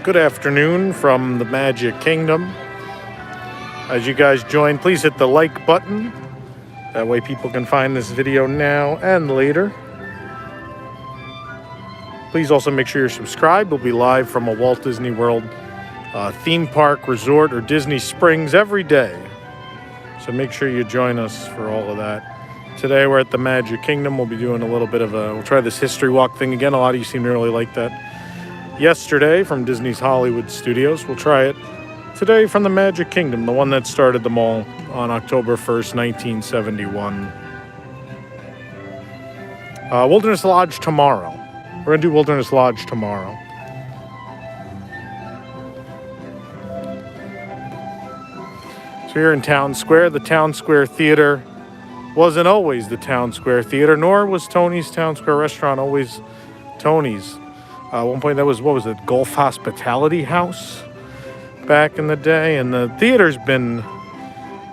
Good afternoon from the Magic Kingdom. As you guys join, please hit the like button. That way people can find this video now and later. Please also make sure you're subscribed. We'll be live from a Walt Disney World theme park, resort, or Disney Springs every day. So make sure you join us for all of that. Today we're at the Magic Kingdom. We'll be doing a little bit of we'll try this history walk thing again. A lot of you seem to really like that yesterday from Disney's Hollywood Studios. We'll try it today from the Magic Kingdom, the one that started them all on October 1st, 1971. Wilderness Lodge tomorrow. We're going to do Wilderness Lodge tomorrow. So here in Town Square, the Town Square Theater wasn't always the Town Square Theater, nor was Tony's Town Square Restaurant always Tony's. At one point, that was, what was it, Gulf Hospitality House back in the day. And the theater's been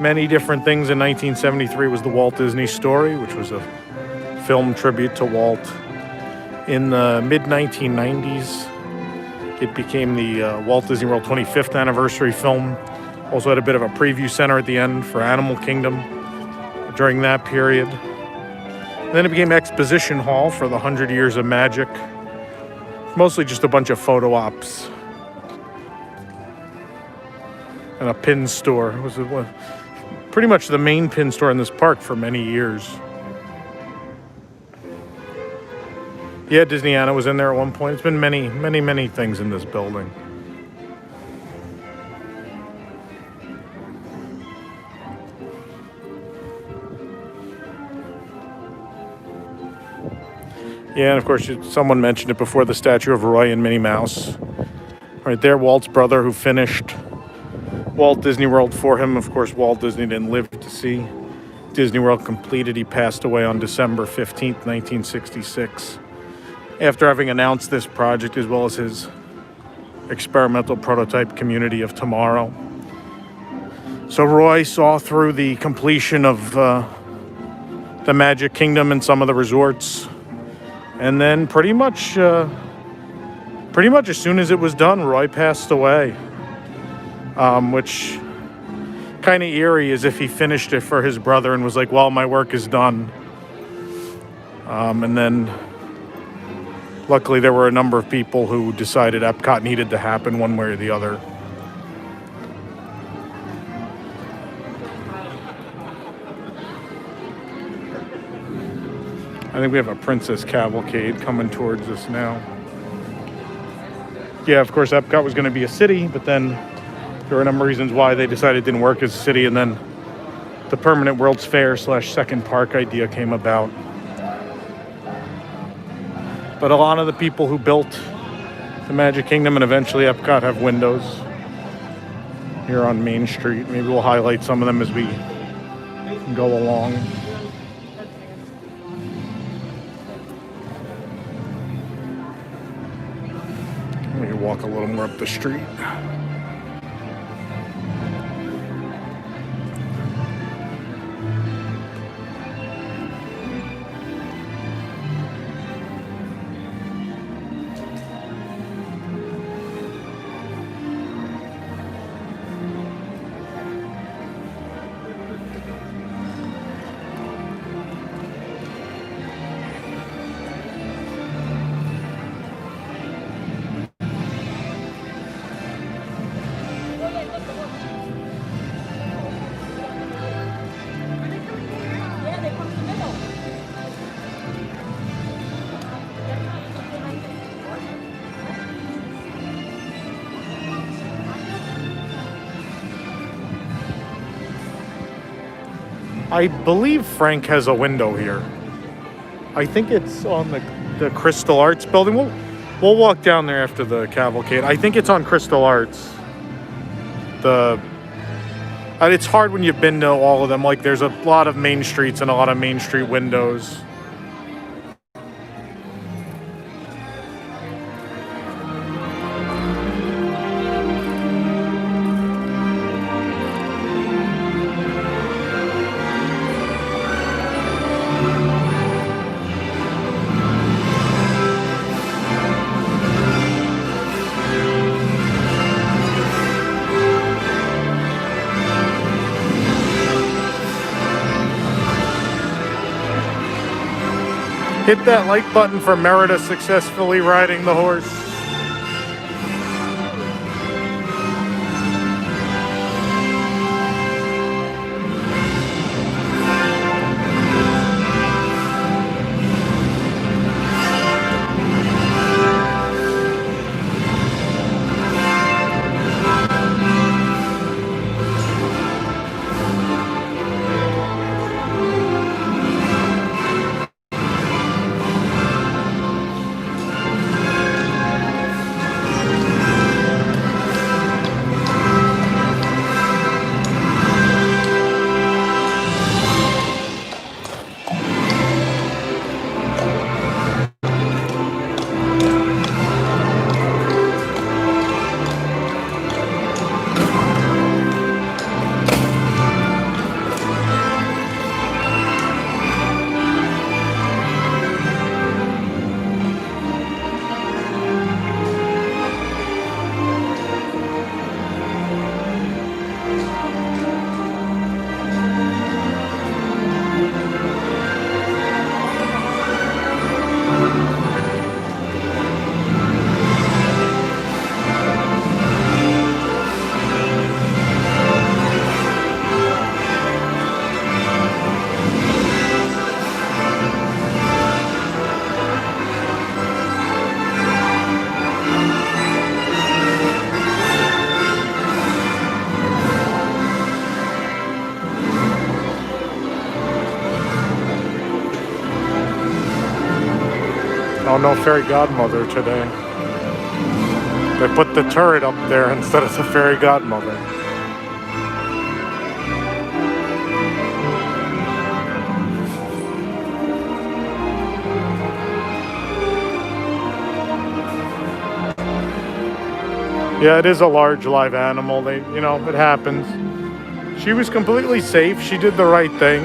many different things. In 1973 was the Walt Disney Story, which was a film tribute to Walt. In the mid-1990s, it became the Walt Disney World 25th anniversary film. Also had a bit of a preview center at the end for Animal Kingdom during that period. And then it became Exposition Hall for the 100 Years of Magic. Mostly just a bunch of photo ops. And a pin store. It was pretty much the main pin store in this park for many years. Yeah, Disney Anna was in there at one point. It's been many, many, many things in this building. Yeah, and of course, someone mentioned it before, the statue of Roy and Minnie Mouse. Right there, Walt's brother who finished Walt Disney World for him. Of course, Walt Disney didn't live to see Disney World completed. He passed away on December 15th, 1966. After having announced this project, as well as his experimental prototype Community of Tomorrow. So Roy saw through the completion of the Magic Kingdom and some of the resorts. And then pretty much as soon as it was done, Roy passed away. Which kind of eerie, as if he finished it for his brother and was like, well, my work is done. And then luckily there were a number of people who decided Epcot needed to happen one way or the other. I think we have a Princess Cavalcade coming towards us now. Yeah, of course, Epcot was going to be a city, but then there were a number of reasons why they decided it didn't work as a city, and then the permanent World's Fair / second park idea came about. But a lot of the people who built the Magic Kingdom and eventually Epcot have windows here on Main Street. Maybe we'll highlight some of them as we go along. Let me walk a little more up the street. I believe Frank has a window here. I think it's on the Crystal Arts building. We'll walk down there after the cavalcade. I think it's on Crystal Arts. It's hard when you've been to all of them. Like, there's a lot of main streets and a lot of main street windows. Hit that like button for Merida successfully riding the horse. Oh, no fairy godmother today. They put the turret up there instead of the fairy godmother. Yeah, it is a large live animal. It happens. She was completely safe. She did the right thing.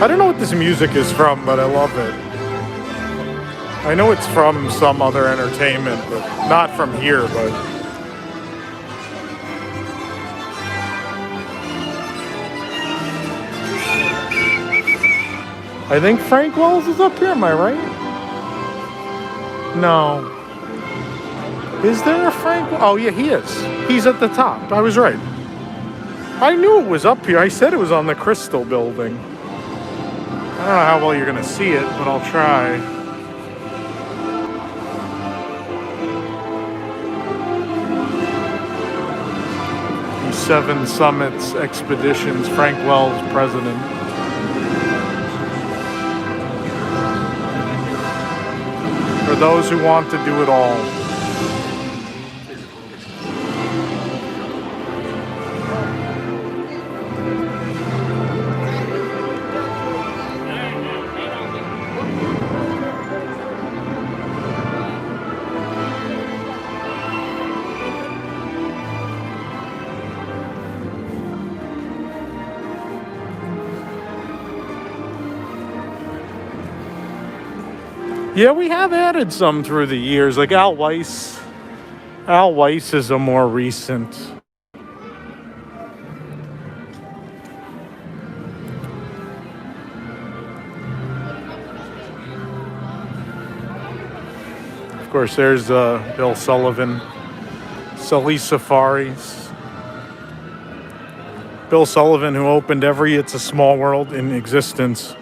I don't know what this music is from, but I love it. I know it's from some other entertainment, but not from here, but... I think Frank Wells is up here, am I right? No. Is there a Frank? Oh, yeah, he is. He's at the top. I was right. I knew it was up here. I said it was on the Crystal Building. I don't know how well you're going to see it, but I'll try. The Seven Summits Expeditions, Frank Wells, president. For those who want to do it all. Yeah, we have added some through the years, like Al Weiss. Al Weiss is a more recent. Of course, there's Bill Sullivan, Sully Safaris. Bill Sullivan, who opened every It's a Small World in existence.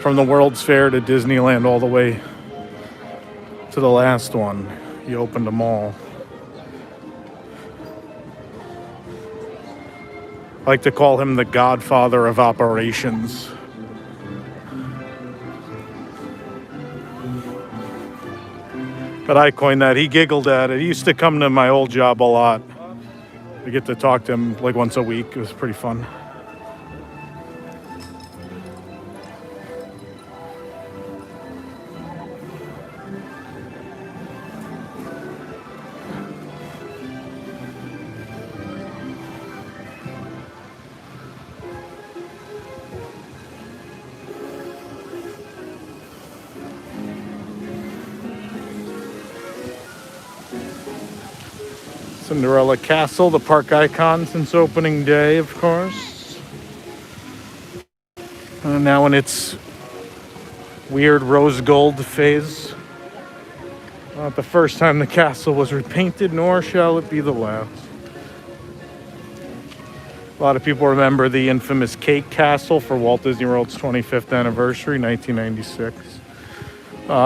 From the World's Fair to Disneyland all the way to the last one. He opened them all. I like to call him the godfather of operations. But I coined that. He giggled at it. He used to come to my old job a lot. I get to talk to him like once a week. It was pretty fun. Cinderella Castle, the park icon since opening day, of course. Now in its weird rose gold phase. Not the first time the castle was repainted, nor shall it be the last. A lot of people remember the infamous Cake Castle for Walt Disney World's 25th anniversary, 1996.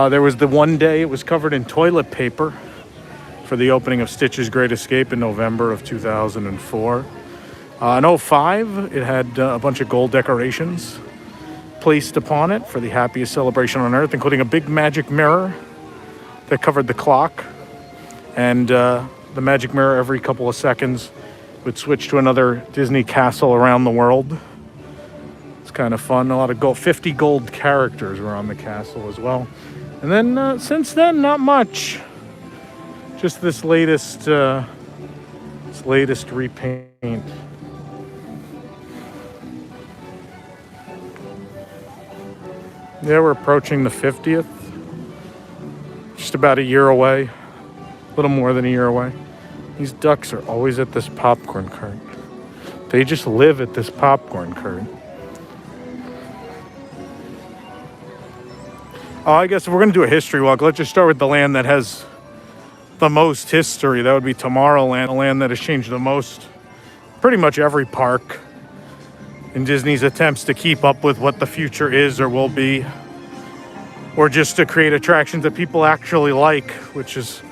There was the one day it was covered in toilet paper for the opening of Stitch's Great Escape in November of 2004. In 2005, it had a bunch of gold decorations placed upon it for the happiest celebration on Earth, including a big magic mirror that covered the clock. And the magic mirror, every couple of seconds, would switch to another Disney castle around the world. It's kind of fun. A lot of gold, 50 gold characters were on the castle as well. And then since then, not much. Just this latest repaint. Yeah, we're approaching the 50th. Just about a year away. A little more than a year away. These ducks are always at this popcorn cart. They just live at this popcorn cart. I guess if we're going to do a history walk, let's just start with the land that has the most history. That would be Tomorrowland, a land that has changed the most. Pretty much every park in Disney's attempts to keep up with what the future is or will be, or just to create attractions that people actually like, which has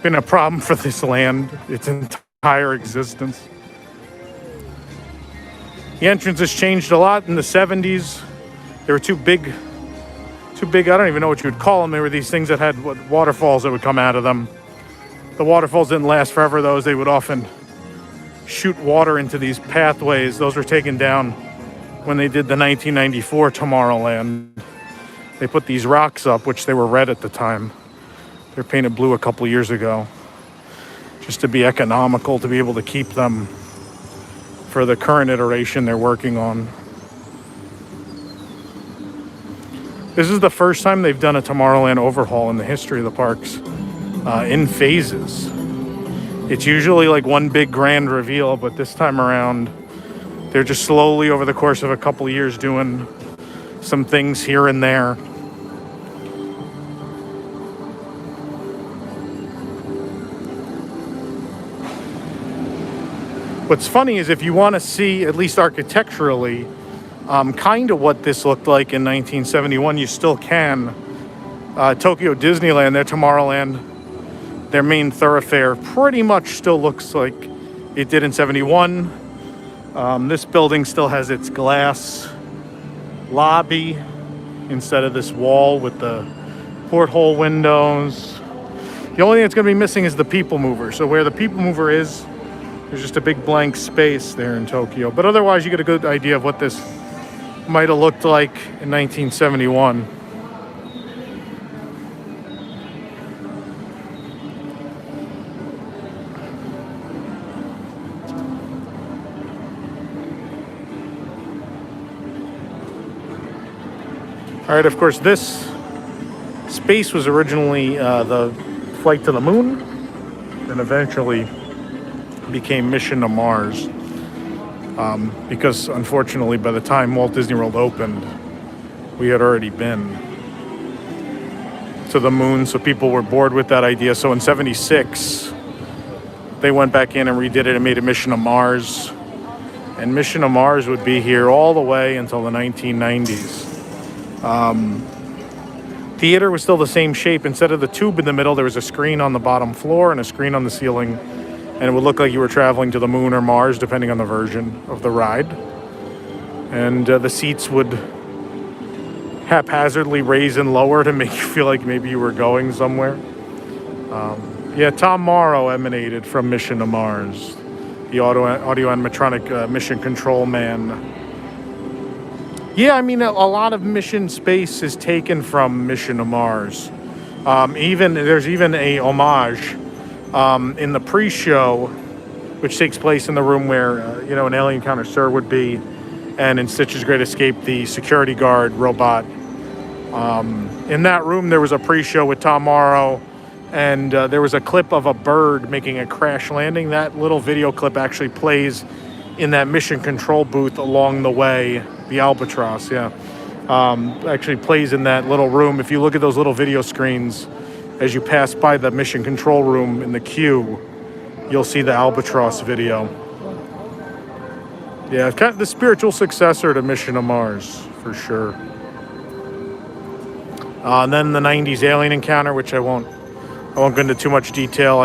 been a problem for this land its entire existence. The entrance has changed a lot. In the 70s, they were too big, I don't even know what you would call them. They were these things that had waterfalls that would come out of them. The waterfalls didn't last forever, those. They would often shoot water into these pathways. Those were taken down when they did the 1994 Tomorrowland. They put these rocks up, which they were red at the time. They were painted blue a couple years ago, just to be economical, to be able to keep them for the current iteration they're working on. This is the first time they've done a Tomorrowland overhaul in the history of the parks in phases. It's usually like one big grand reveal, but this time around, they're just slowly over the course of a couple of years doing some things here and there. What's funny is if you want to see, at least architecturally, kind of what this looked like in 1971, you still can. Tokyo Disneyland, their Tomorrowland, their main thoroughfare pretty much still looks like it did in 71. This building still has its glass lobby instead of this wall with the porthole windows. The only thing that's going to be missing is the PeopleMover. So where the PeopleMover is, there's just a big blank space there in Tokyo. But otherwise, you get a good idea of what this might have looked like in 1971. All right, of course, this space was originally the flight to the moon, and eventually became Mission to Mars. Because unfortunately, by the time Walt Disney World opened, we had already been to the moon, so people were bored with that idea. So in 76, they went back in and redid it and made a Mission to Mars. And Mission to Mars would be here all the way until the 1990s. Theater was still the same shape. Instead of the tube in the middle, there was a screen on the bottom floor and a screen on the ceiling. And it would look like you were traveling to the moon or Mars, depending on the version of the ride. And the seats would haphazardly raise and lower to make you feel like maybe you were going somewhere. Yeah, Tom Morrow emanated from Mission to Mars, the audio animatronic mission control man. Yeah, I mean, a lot of mission space is taken from Mission to Mars. There's even a homage in the pre-show, which takes place in the room where, an alien connoisseur would be, and in Stitch's Great Escape, the security guard robot. In that room, there was a pre-show with Tom Morrow and there was a clip of a bird making a crash landing. That little video clip actually plays in that mission control booth along the way. The Albatross, yeah, actually plays in that little room. If you look at those little video screens as you pass by the mission control room in the queue, you'll see the Albatross video. Yeah, it's kind of the spiritual successor to Mission to Mars, for sure. And then the 90s alien encounter, which I won't go into too much detail.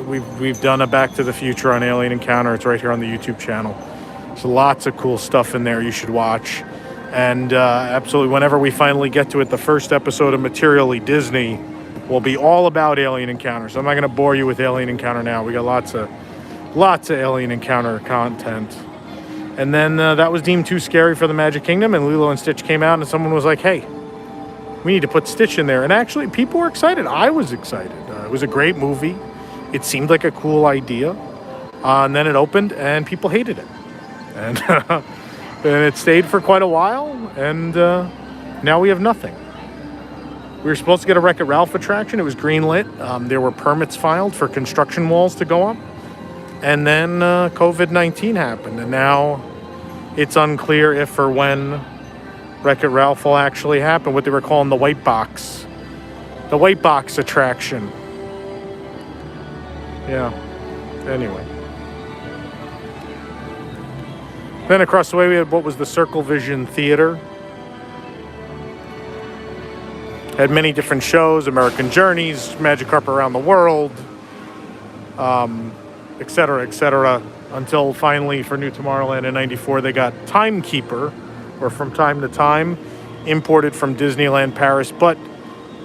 We've done a Back to the Future on Alien Encounter. It's right here on the YouTube channel. So lots of cool stuff in there you should watch. And absolutely, whenever we finally get to it, the first episode of Materially Disney will be all about Alien Encounter. So I'm not going to bore you with Alien Encounter now. We got lots of Alien Encounter content. And then that was deemed too scary for the Magic Kingdom, and Lilo and Stitch came out, and someone was like, hey, we need to put Stitch in there. And actually, people were excited. I was excited. It was a great movie. It seemed like a cool idea. And then it opened, and people hated it. And, and it stayed for quite a while, and now we have nothing. We were supposed to get a Wreck-It Ralph attraction. It was greenlit. There were permits filed for construction walls to go up. And then COVID-19 happened, and now it's unclear if or when Wreck-It Ralph will actually happen, what they were calling the white box. The white box attraction. Yeah. Anyway. Then across the way we had what was the Circle Vision Theater. Had many different shows, American Journeys, Magic Carpet Around the World, etc., until finally for New Tomorrowland in '94 they got Timekeeper, or From Time to Time, imported from Disneyland Paris, but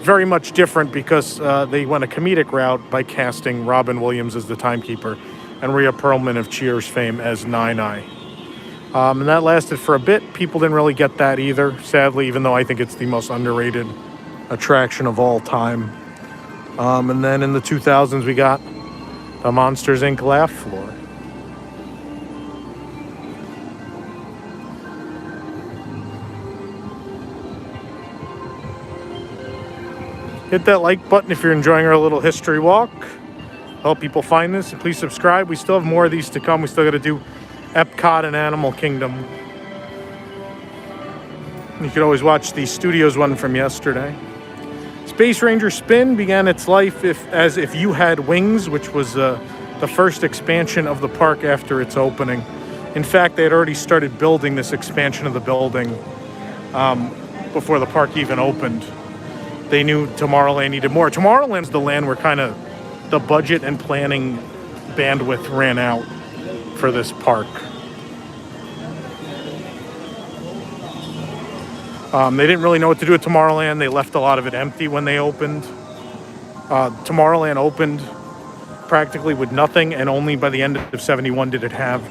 very much different because they went a comedic route by casting Robin Williams as the Timekeeper and Rhea Perlman of Cheers fame as Nine-Eye. And that lasted for a bit. People didn't really get that either, sadly, even though I think it's the most underrated attraction of all time. And then in the 2000s we got the Monsters, Inc. Laugh Floor. Hit that like button if you're enjoying our little history walk. Help people find this, and please subscribe. We still have more of these to come. We still got to do Epcot and Animal Kingdom. You could always watch the Studios one from yesterday. Space Ranger Spin began its life as If You Had Wings, which was the first expansion of the park after its opening. In fact, they had already started building this expansion of the building before the park even opened. They knew Tomorrowland needed more. Tomorrowland's the land where kind of the budget and planning bandwidth ran out for this park. They didn't really know what to do with Tomorrowland. They left a lot of it empty when they opened. Tomorrowland opened practically with nothing, and only by the end of '71 did it have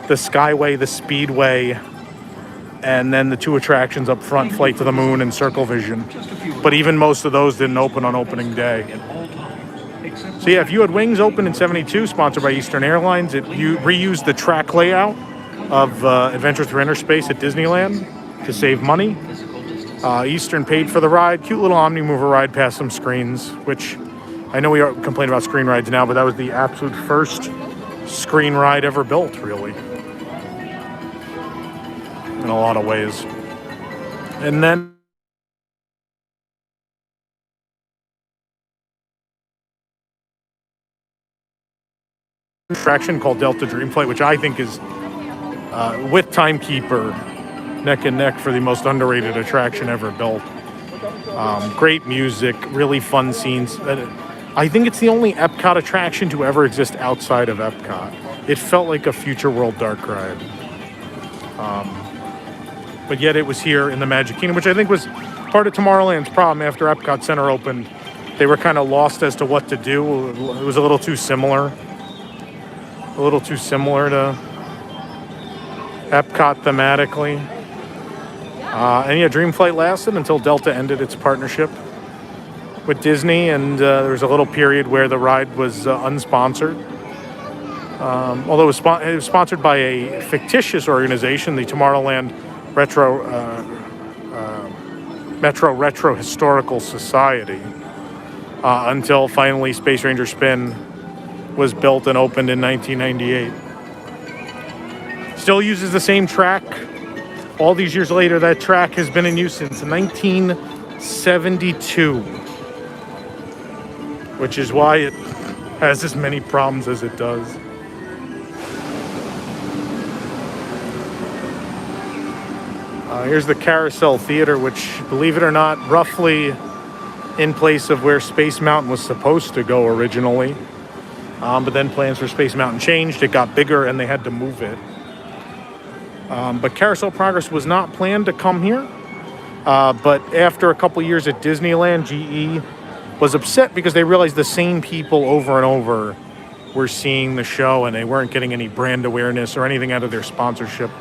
the Skyway, the Speedway, and then the two attractions up front, Flight to the Moon and Circle Vision. But even most of those didn't open on opening day. So yeah, If You Had Wings opened in '72, sponsored by Eastern Airlines. It reused the track layout of Adventure Through Inner Space at Disneyland to save money. Eastern paid for the ride. Cute little Omnimover ride past some screens, which I know we are complaining about screen rides now, but that was the absolute first screen ride ever built, really, in a lot of ways. And then attraction called Delta Dream Flight, which I think is with Timekeeper neck and neck for the most underrated attraction ever built. Great music, really fun scenes. I think it's the only Epcot attraction to ever exist outside of Epcot. It felt like a Future World dark ride. But yet it was here in the Magic Kingdom, which I think was part of Tomorrowland's problem after Epcot Center opened. They were kind of lost as to what to do. It was a little too similar. A little too similar to Epcot thematically. And yeah, Dream Flight lasted until Delta ended its partnership with Disney, and there was a little period where the ride was unsponsored. Although it was sponsored by a fictitious organization, the Tomorrowland Metro Retro Historical Society. until finally Space Ranger Spin was built and opened in 1998. Still uses the same track. All these years later, that track has been in use since 1972, which is why it has as many problems as it does. Here's the Carousel Theater, which, believe it or not, roughly in place of where Space Mountain was supposed to go originally. But then plans for Space Mountain changed. It got bigger and they had to move it. But Carousel of Progress was not planned to come here. But after a couple years at Disneyland, GE was upset because they realized the same people over and over were seeing the show and they weren't getting any brand awareness or anything out of their sponsorship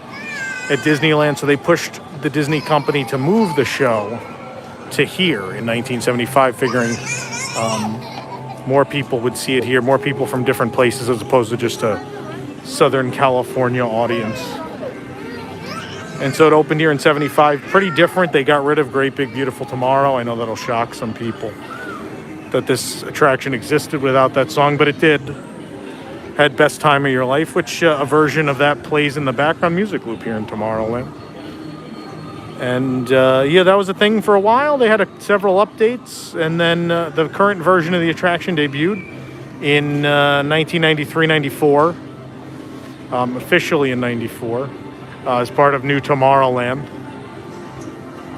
at Disneyland. So they pushed the Disney company to move the show to here in 1975, figuring more people would see it here, more people from different places as opposed to just a Southern California audience. And so it opened here in 75, pretty different. They got rid of Great Big Beautiful Tomorrow. I know that'll shock some people that this attraction existed without that song, but it did. Had Best Time of Your Life, which a version of that plays in the background music loop here in Tomorrowland. And yeah, that was a thing for a while. They had several updates, and then the current version of the attraction debuted in 1993-94, officially in 94, as part of New Tomorrowland.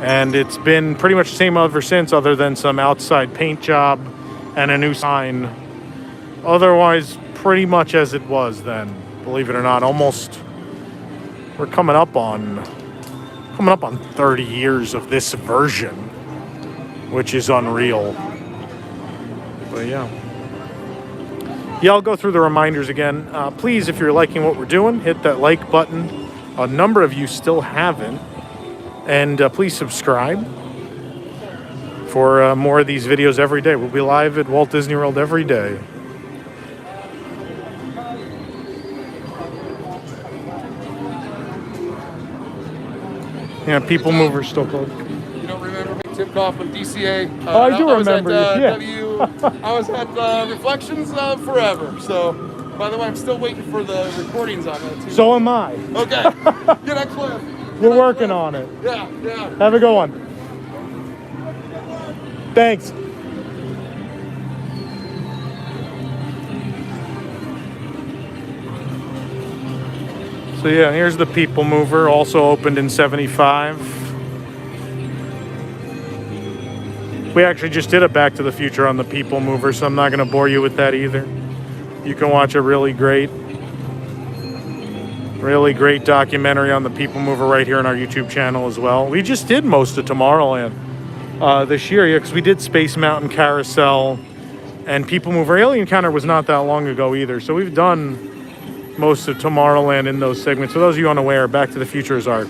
And it's been pretty much the same ever since, other than some outside paint job and a new sign. Otherwise, pretty much as it was then, believe it or not. Almost, we're coming up on 30 years of this version, which is unreal. But yeah. Yeah, I'll go through the reminders again. Please, if you're liking what we're doing, hit that like button. A number of you still haven't. And please subscribe for more of these videos every day. We'll be live at Walt Disney World every day. Yeah, PeopleMover still closed. You don't remember me tipped off with DCA? Oh, I do remember you. Yeah. I was at Reflections forever. So, by the way, I'm still waiting for the recordings on that too. So am I. Okay. Get that clip. We're working on it. Yeah, yeah. Have a good one. Thanks. So yeah, here's the PeopleMover, also opened in 75. We actually just did a Back to the Future on the PeopleMover, so I'm not going to bore you with that either. You can watch a really great documentary on the PeopleMover right here on our YouTube channel as well. We just did most of Tomorrowland this year, yeah, because we did Space Mountain, Carousel, and PeopleMover. Alien Encounter was not that long ago either, so we've done most of Tomorrowland in those segments. For those of you unaware, Back to the Future is our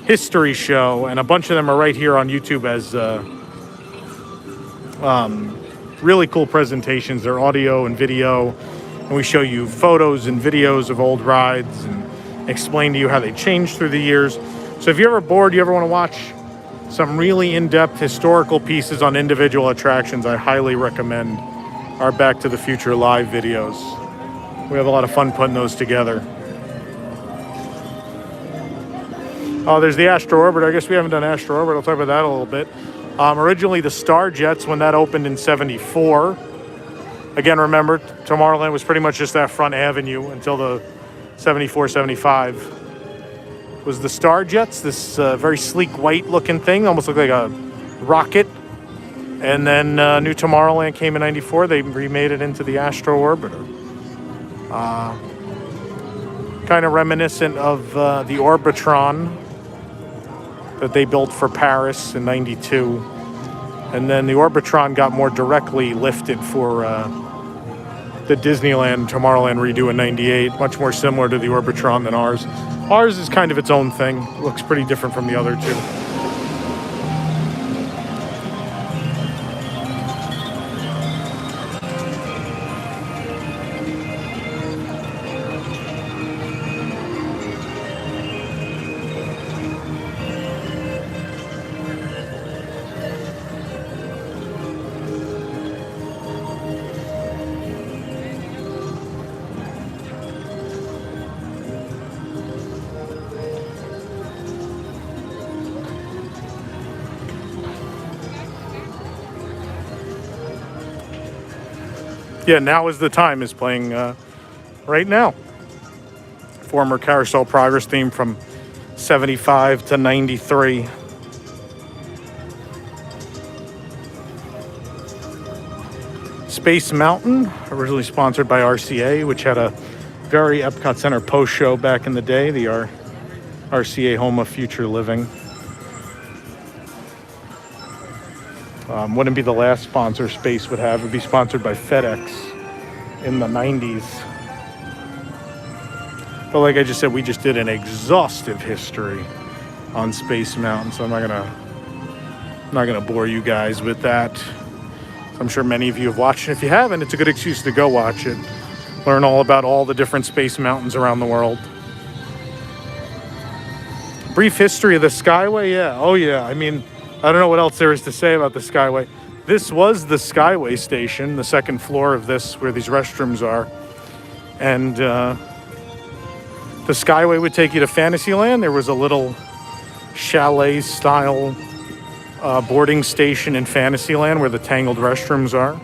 history show, and a bunch of them are right here on YouTube as really cool presentations. They're audio and video, and we show you photos and videos of old rides and explain to you how they changed through the years. So if you're ever bored, you ever want to watch some really in-depth historical pieces on individual attractions, I highly recommend our Back to the Future live videos. We have a lot of fun putting those together. Oh, there's the Astro Orbiter. I guess we haven't done Astro Orbiter. I'll talk about that a little bit. Originally, the Star Jets, when that opened in 74. Again, remember, Tomorrowland was pretty much just that front avenue until the 74, 75. Was the Star Jets, this very sleek white-looking thing, almost looked like a rocket. And then New Tomorrowland came in 94. They remade it into the Astro Orbiter. Kind of reminiscent of the Orbitron that they built for Paris in 92. And then the Orbitron got more directly lifted for the Disneyland Tomorrowland redo in 98. Much more similar to the Orbitron than ours. Ours is kind of its own thing. Looks pretty different from the other two. Yeah, Now Is the Time is playing right now. Former Carousel of Progress theme from 75 to 93. Space Mountain, originally sponsored by RCA, which had a very Epcot Center post show back in the day, the RCA Home of Future Living. Wouldn't be the last sponsor Space would have. It would be sponsored by FedEx in the 90s. But like I just said, we just did an exhaustive history on Space Mountain, so I'm not gonna bore you guys with that. I'm sure many of you have watched it. If you haven't, it's a good excuse to go watch it. Learn all about all the different space mountains around the world. Brief history of the Skyway, yeah. Oh yeah, I mean, I don't know what else there is to say about the Skyway. This was the Skyway station, the second floor of this, where these restrooms are. And the Skyway would take you to Fantasyland. There was a little chalet-style boarding station in Fantasyland where the tangled restrooms are.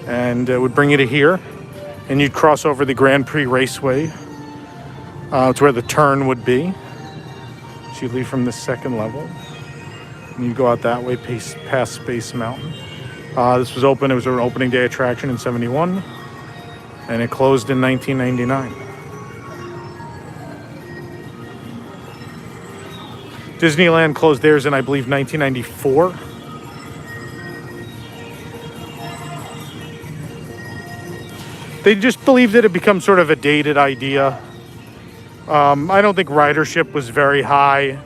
And it would bring you to here. And you'd cross over the Grand Prix Raceway to where the turn would be. So you'd leave from the second level. And you go out that way past Space Mountain. This was open. It was an opening day attraction in 71. And it closed in 1999. Disneyland closed theirs in, I believe, 1994. They just believed it had become sort of a dated idea. I don't think ridership was very high.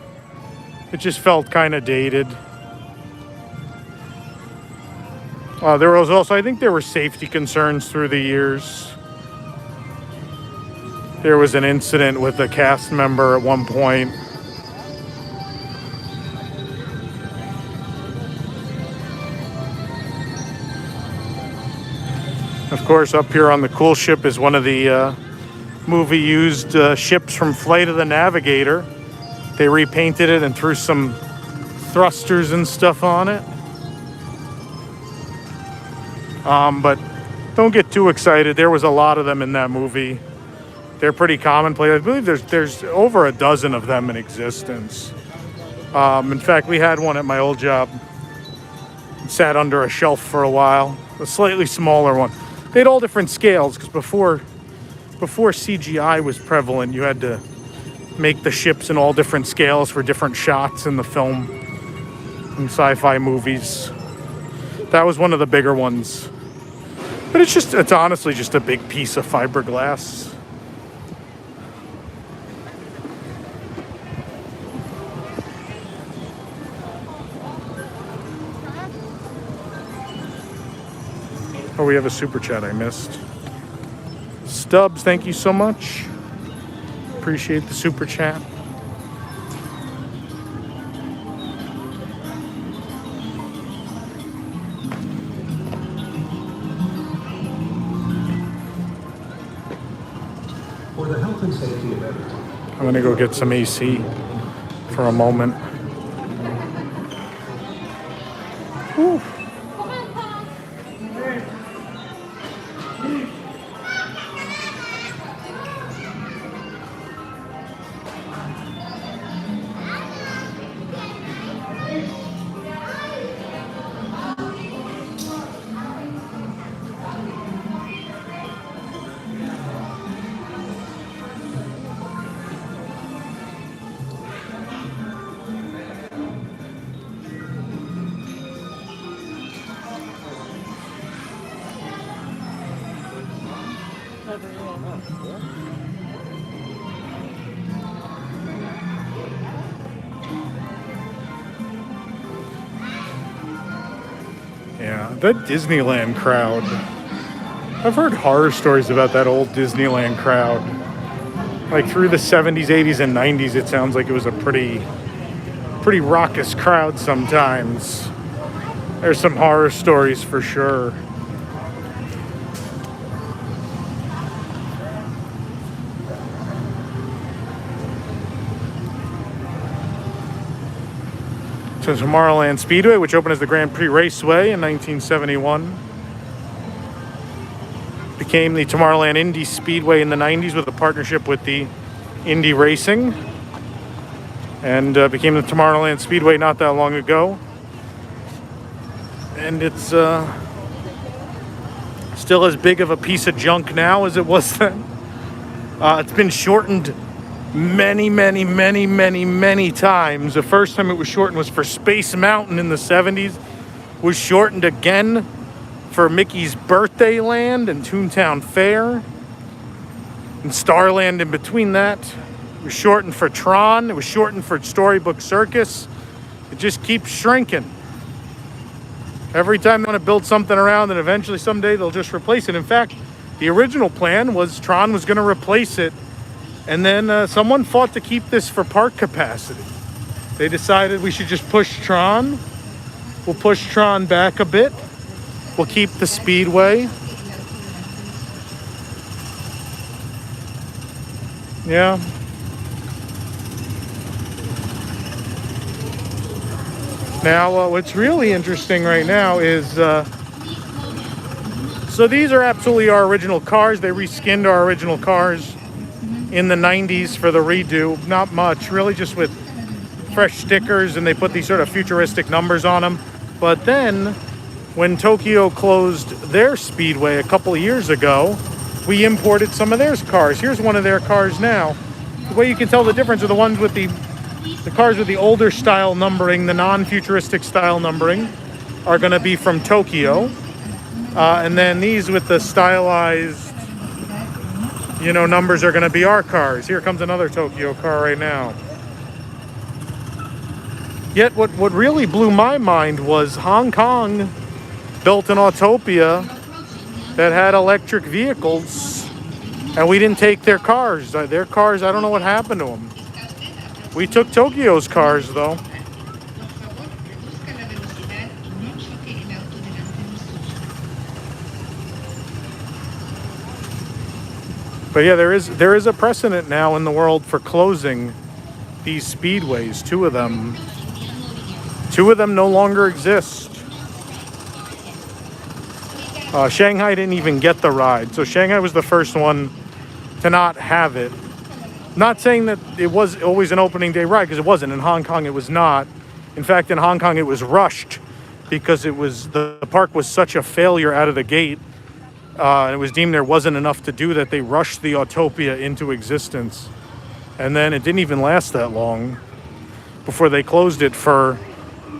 It just felt kind of dated. There was also, I think there were safety concerns through the years. There was an incident with a cast member at one point. Of course, up here on the cool ship is one of the movie-used ships from Flight of the Navigator. They repainted it and threw some thrusters and stuff on it. But don't get too excited. There was a lot of them in that movie. They're pretty commonplace. I believe there's over a dozen of them in existence. In fact, we had one at my old job. It sat under a shelf for a while. A slightly smaller one. They had all different scales because before CGI was prevalent, you had to make the ships in all different scales for different shots in the film and sci-fi movies. That was one of the bigger ones. But it's honestly just a big piece of fiberglass. Oh, we have a super chat I missed. Stubbs, thank you so much. Appreciate the super chat. For the health and safety of everyone. I'm gonna go get some AC for a moment. Whew. Yeah, that Disneyland crowd. I've heard horror stories about that old Disneyland crowd. Like through the 70s, 80s, and 90s, it sounds like it was a pretty raucous crowd sometimes. There's some horror stories for sure. So Tomorrowland Speedway, which opened as the Grand Prix Raceway in 1971. Became the Tomorrowland Indy Speedway in the 90s with a partnership with the Indy Racing. And became the Tomorrowland Speedway not that long ago. And it's still as big of a piece of junk now as it was then. It's been shortened many times. The first time it was shortened was for Space Mountain in the 70s. Was shortened again for Mickey's Birthday Land and Toontown Fair. And Starland in between that. It was shortened for Tron. It was shortened for Storybook Circus. It just keeps shrinking. Every time they want to build something around, and eventually someday they'll just replace it. In fact, the original plan was Tron was going to replace it, and then someone fought to keep this for park capacity. They decided we should just push Tron. We'll push Tron back a bit. We'll keep the Speedway. Yeah. Now, what's really interesting right now is, so these are absolutely our original cars. They reskinned our original cars in the 90s for the redo. Not much, really just with fresh stickers, and they put these sort of futuristic numbers on them. But then, when Tokyo closed their speedway a couple of years ago, we imported some of their cars. Here's one of their cars now. The way you can tell the difference are the ones with the cars with the older style numbering, the non-futuristic style numbering, are going to be from Tokyo. And then these with the stylized, numbers are going to be our cars. Here comes another Tokyo car right now. Yet what really blew my mind was Hong Kong built an Autopia that had electric vehicles, and we didn't take their cars. Their cars, I don't know what happened to them. We took Tokyo's cars, though. But yeah, there is a precedent now in the world for closing these speedways. Two of them no longer exist. Shanghai didn't even get the ride, so Shanghai was the first one to not have it. Not saying that it was always an opening day ride, because it wasn't. In Hong Kong, it was not. In fact, in Hong Kong, it was rushed because the park was such a failure out of the gate. And it was deemed there wasn't enough to do that they rushed the Autopia into existence. And then it didn't even last that long before they closed it for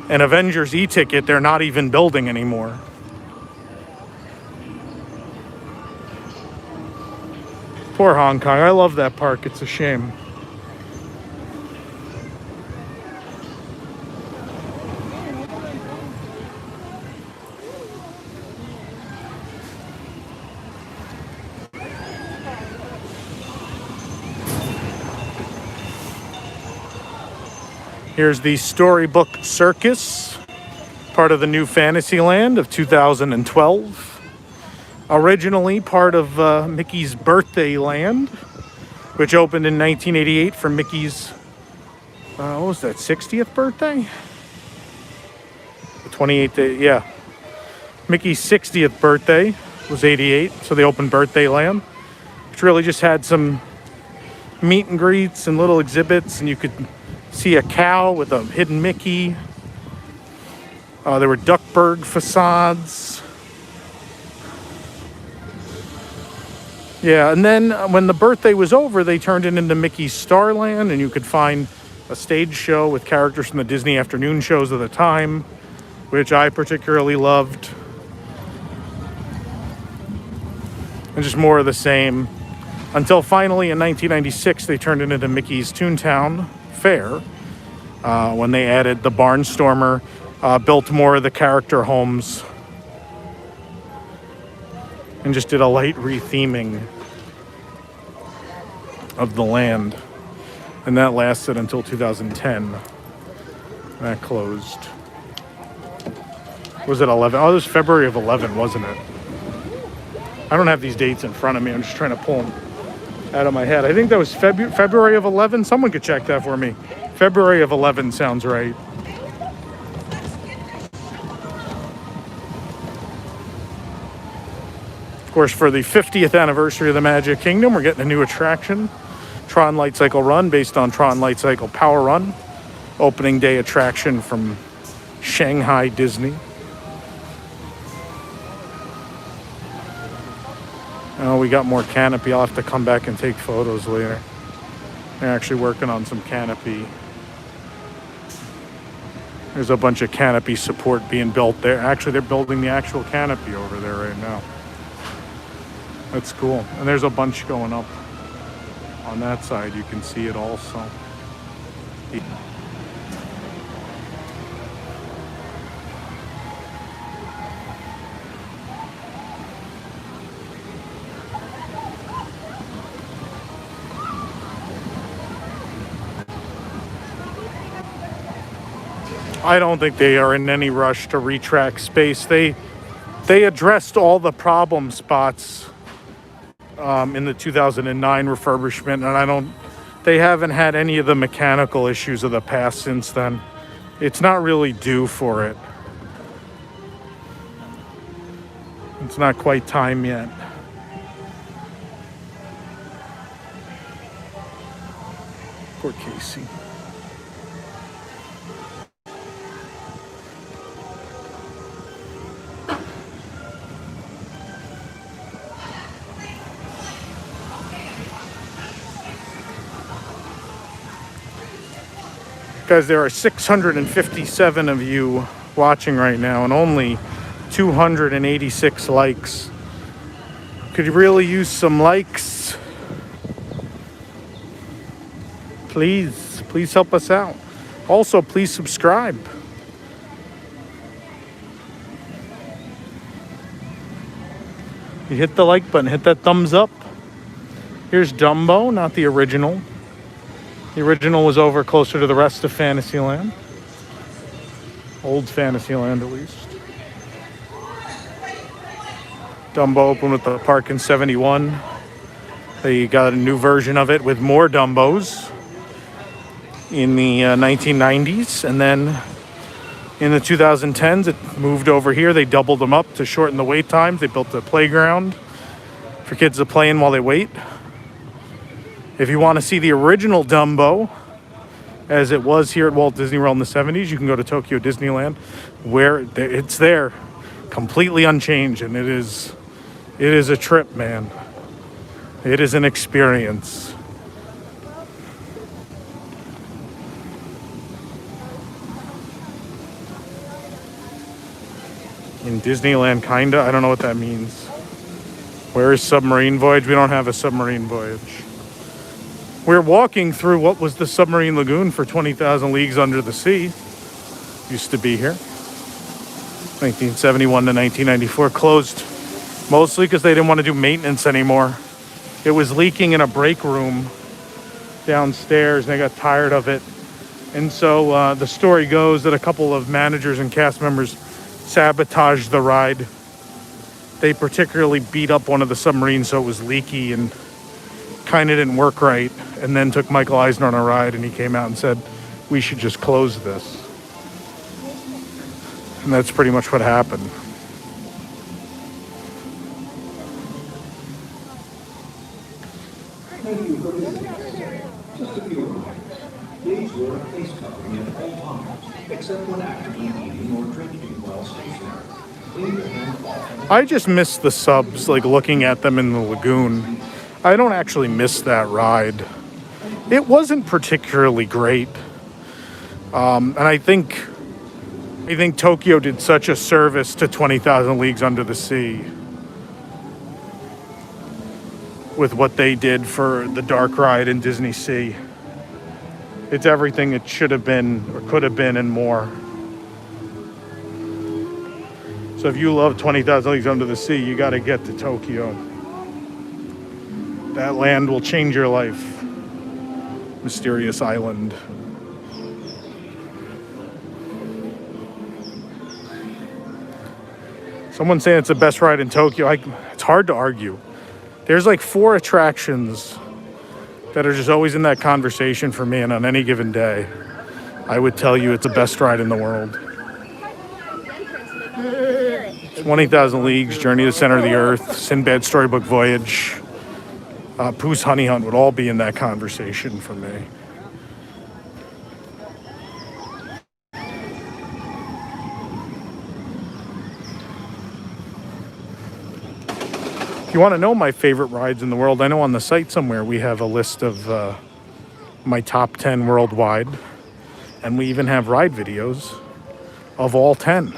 an Avengers e-ticket they're not even building anymore. Poor Hong Kong. I love that park. It's a shame. Here's the Storybook Circus, part of the new Fantasyland of 2012. Originally part of Mickey's Birthday Land, which opened in 1988 for Mickey's, what was that, 60th birthday? The 28th day, yeah. Mickey's 60th birthday was 88, so they opened Birthday Land, which really just had some meet and greets and little exhibits, and you could see a cow with a hidden Mickey. There were Duckburg facades. Yeah, and then when the birthday was over, they turned it into Mickey's Starland, and you could find a stage show with characters from the Disney afternoon shows of the time, which I particularly loved. And just more of the same. Until finally in 1996, they turned it into Mickey's Toontown Fair, when they added the Barnstormer, built more of the character homes, and just did a light retheming of the land. And that lasted until 2010. That closed. Was it 11? Oh, it was February of 11, wasn't it? I don't have these dates in front of me. I'm just trying to pull them out of my head. I think that was February of 11. Someone could check that for me. February of 11 sounds right. course, for the 50th anniversary of the Magic Kingdom, we're getting a new attraction, Tron Light Cycle Run, based on Tron Light Cycle Power Run. Opening day attraction from Shanghai Disney. Oh, we got more canopy. I'll have to come back and take photos later. They're actually working on some canopy. There's a bunch of canopy support being built there. Actually, they're building the actual canopy over there right now. That's cool. And there's a bunch going up on that side. You can see it also. I don't think they are in any rush to retract space. They addressed all the problem spots in the 2009 refurbishment, and they haven't had any of the mechanical issues of the past since then. It's not really due for it. It's not quite time yet. Poor Casey. Guys, there are 657 of you watching right now and only 286 likes. Could you really use some likes? Please help us out. Also, please subscribe. You hit the like button, hit that thumbs up. Here's Dumbo, not the original. The original was over closer to the rest of Fantasyland. Old Fantasyland, at least. Dumbo opened with the park in 71. They got a new version of it with more Dumbos in the 1990s. And then in the 2010s, it moved over here. They doubled them up to shorten the wait times. They built a playground for kids to play in while they wait. If you want to see the original Dumbo, as it was here at Walt Disney World in the 70s, you can go to Tokyo Disneyland, where it's there, completely unchanged, and it is a trip, man. It is an experience. In Disneyland, kinda. I don't know what that means. Where is Submarine Voyage? We don't have a Submarine Voyage. We're walking through what was the submarine lagoon for 20,000 Leagues Under the Sea. Used to be here. 1971 to 1994. Closed mostly because they didn't want to do maintenance anymore. It was leaking in a break room downstairs and they got tired of it. And so the story goes that a couple of managers and cast members sabotaged the ride. They particularly beat up one of the submarines so it was leaky and kind of didn't work right, and then took Michael Eisner on a ride, and he came out and said, we should just close this. And that's pretty much what happened. Thank you for visiting. Just a few reminders. Please wear a face covering at all times, except when actively eating or drinking while stationary. Clean your hands off. I just miss the subs, like looking at them in the lagoon. I don't actually miss that ride. It wasn't particularly great. And I think Tokyo did such a service to 20,000 Leagues Under the Sea with what they did for the dark ride in Disney Sea. It's everything it should have been or could have been and more. So if you love 20,000 Leagues Under the Sea, you got to get to Tokyo. That land will change your life. Mysterious Island. Someone's saying it's the best ride in Tokyo. It's hard to argue. There's like 4 attractions that are just always in that conversation for me, and on any given day, I would tell you it's the best ride in the world. 20,000 Leagues, Journey to the Center of the Earth, Sinbad's Storybook Voyage, Pooh's Honey Hunt would all be in that conversation for me. If you want to know my favorite rides in the world, I know on the site somewhere we have a list of my top 10 worldwide, and we even have ride videos of all 10.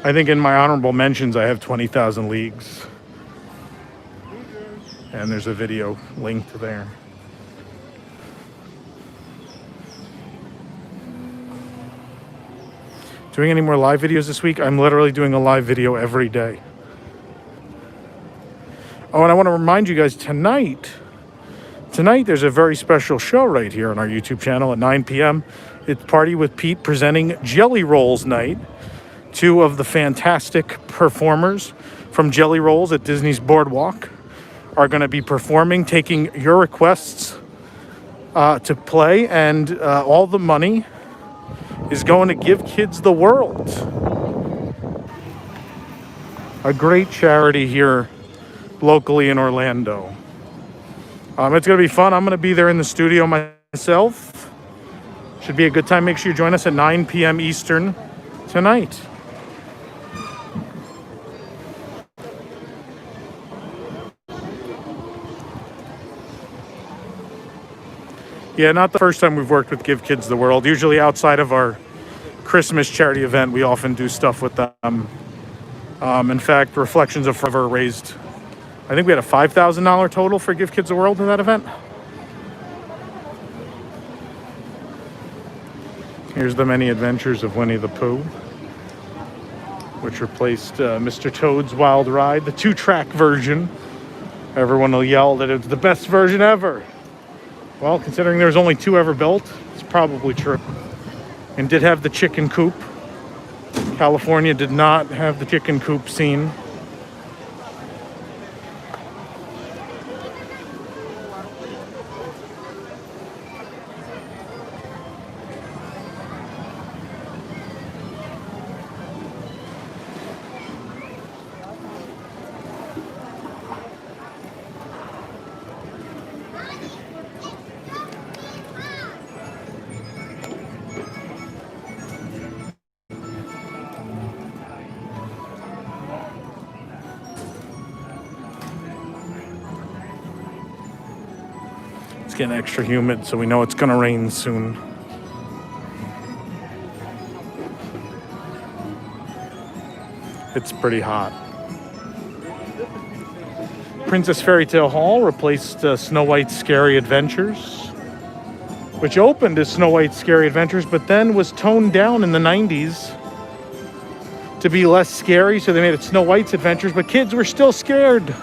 I think in my honorable mentions I have 20,000 Leagues, and there's a video linked there. Doing any more live videos this week? I'm literally doing a live video every day. Oh, and I want to remind you guys, tonight there's a very special show right here on our YouTube channel at 9 p.m. It's Party with Pete presenting Jelly Rolls Night. Two of the fantastic performers from Jelly Rolls at Disney's Boardwalk are going to be performing, taking your requests to play, and all the money is going to Give Kids the World, a great charity here locally in Orlando. It's going to be fun. I'm going to be there in the studio myself. Should be a good time. Make sure you join us at 9 p.m. Eastern tonight. Yeah, not the first time we've worked with Give Kids the World. Usually outside of our Christmas charity event, we often do stuff with them. In fact, Reflections of Forever raised, I think we had a $5,000 total for Give Kids the World in that event. Here's the Many Adventures of Winnie the Pooh, which replaced Mr. Toad's Wild Ride, the 2-track version. Everyone will yell that it's the best version ever. Well, considering there's only 2 ever built, it's probably true. And did have the chicken coop. California did not have the chicken coop scene. Getting extra humid, so we know it's gonna rain soon. It's pretty hot. Princess Fairy Tale Hall replaced Snow White's Scary Adventures, which opened as Snow White's Scary Adventures, but then was toned down in the 90s to be less scary, so they made it Snow White's Adventures, but kids were still scared.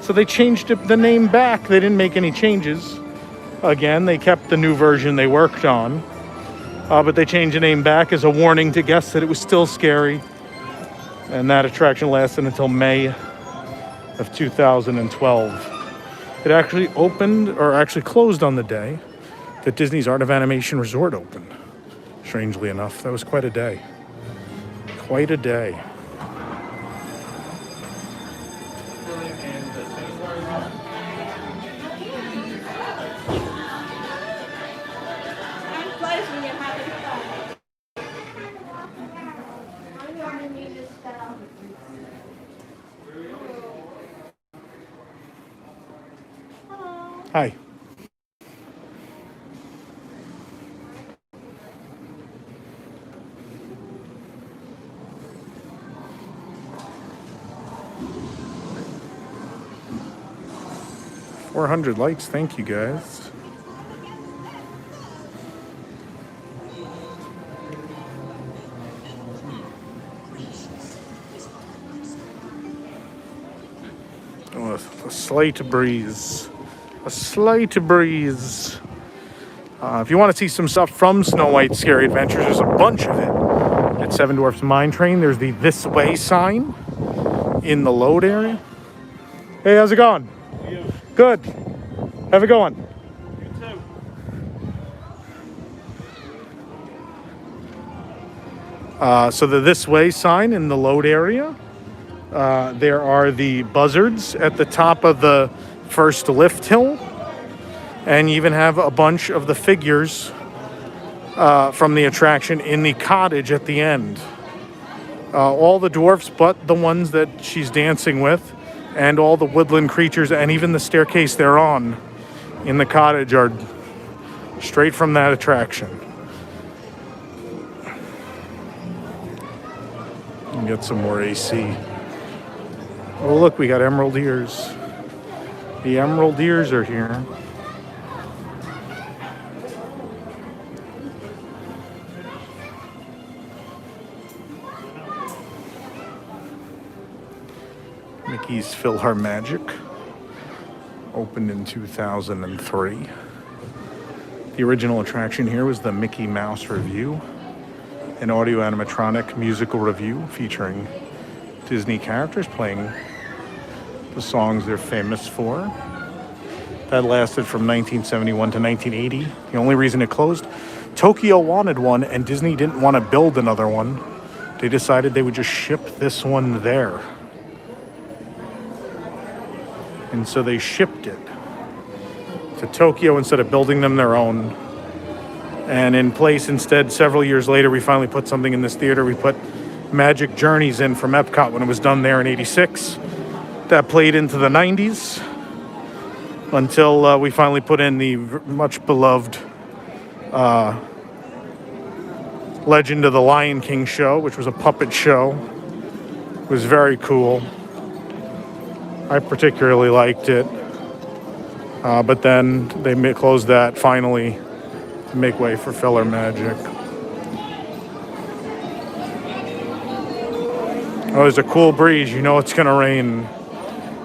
So they changed the name back. They didn't make any changes. Again, they kept the new version they worked on. But they changed the name back as a warning to guests that it was still scary. And that attraction lasted until May of 2012. It actually opened, or actually closed on the day that Disney's Art of Animation Resort opened. Strangely enough, that was quite a day. Quite a day. Hi. $400 likes, thank you guys. Oh, a slight breeze. A slight breeze. If you want to see some stuff from Snow White's Scary Adventures, there's a bunch of it at Seven Dwarfs Mine Train. There's the This Way sign in the load area. Hey, how's it going? How are you? Good. How's it going? You too. So the This Way sign in the load area. There are the buzzards at the top of the first lift hill. And you even have a bunch of the figures from the attraction in the cottage at the end. All the dwarfs but the ones that she's dancing with, and all the woodland creatures, and even the staircase they're on in the cottage are straight from that attraction. And get some more AC. Oh look, we got emerald ears. The emerald ears are here. Mickey's PhilharMagic, opened in 2003. The original attraction here was the Mickey Mouse Revue, an audio animatronic musical revue featuring Disney characters playing the songs they're famous for. That lasted from 1971 to 1980. The only reason it closed, Tokyo wanted one and Disney didn't want to build another one. They decided they would just ship this one there. And so they shipped it to Tokyo instead of building them their own. And in place instead, several years later, we finally put something in this theater. We put Magic Journeys in from Epcot when it was done there in '86. That played into the 90s until we finally put in the much beloved Legend of the Lion King show, which was a puppet show. It was very cool. I particularly liked it, but then they closed that finally to make way for PhilharMagic. Oh, there's a cool breeze. You know it's gonna rain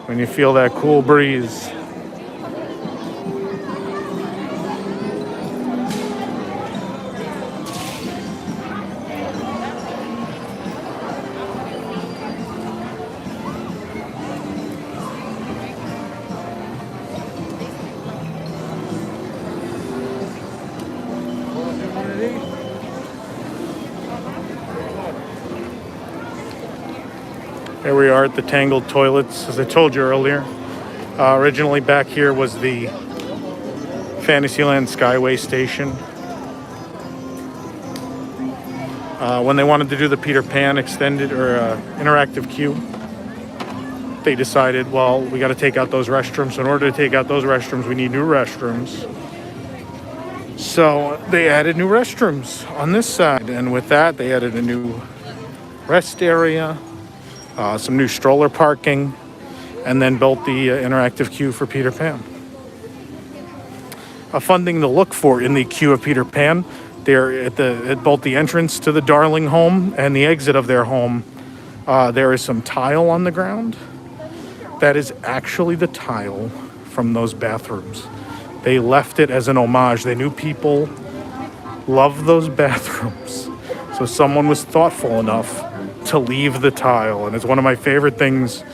when you feel that cool breeze. Here we are at the Tangled Toilets, as I told you earlier. Originally back here was the Fantasyland Skyway station. When they wanted to do the Peter Pan extended or interactive queue, they decided, well, we got to take out those restrooms. So in order to take out those restrooms, we need new restrooms. So they added new restrooms on this side. And with that, they added a new rest area, some new stroller parking, and then built the interactive queue for Peter Pan. A fun thing to look for in the queue of Peter Pan, there at both the entrance to the Darling home and the exit of their home, there is some tile on the ground. That is actually the tile from those bathrooms. They left it as an homage. They knew people loved those bathrooms. So someone was thoughtful enough to leave the tile. And it's one of my favorite things.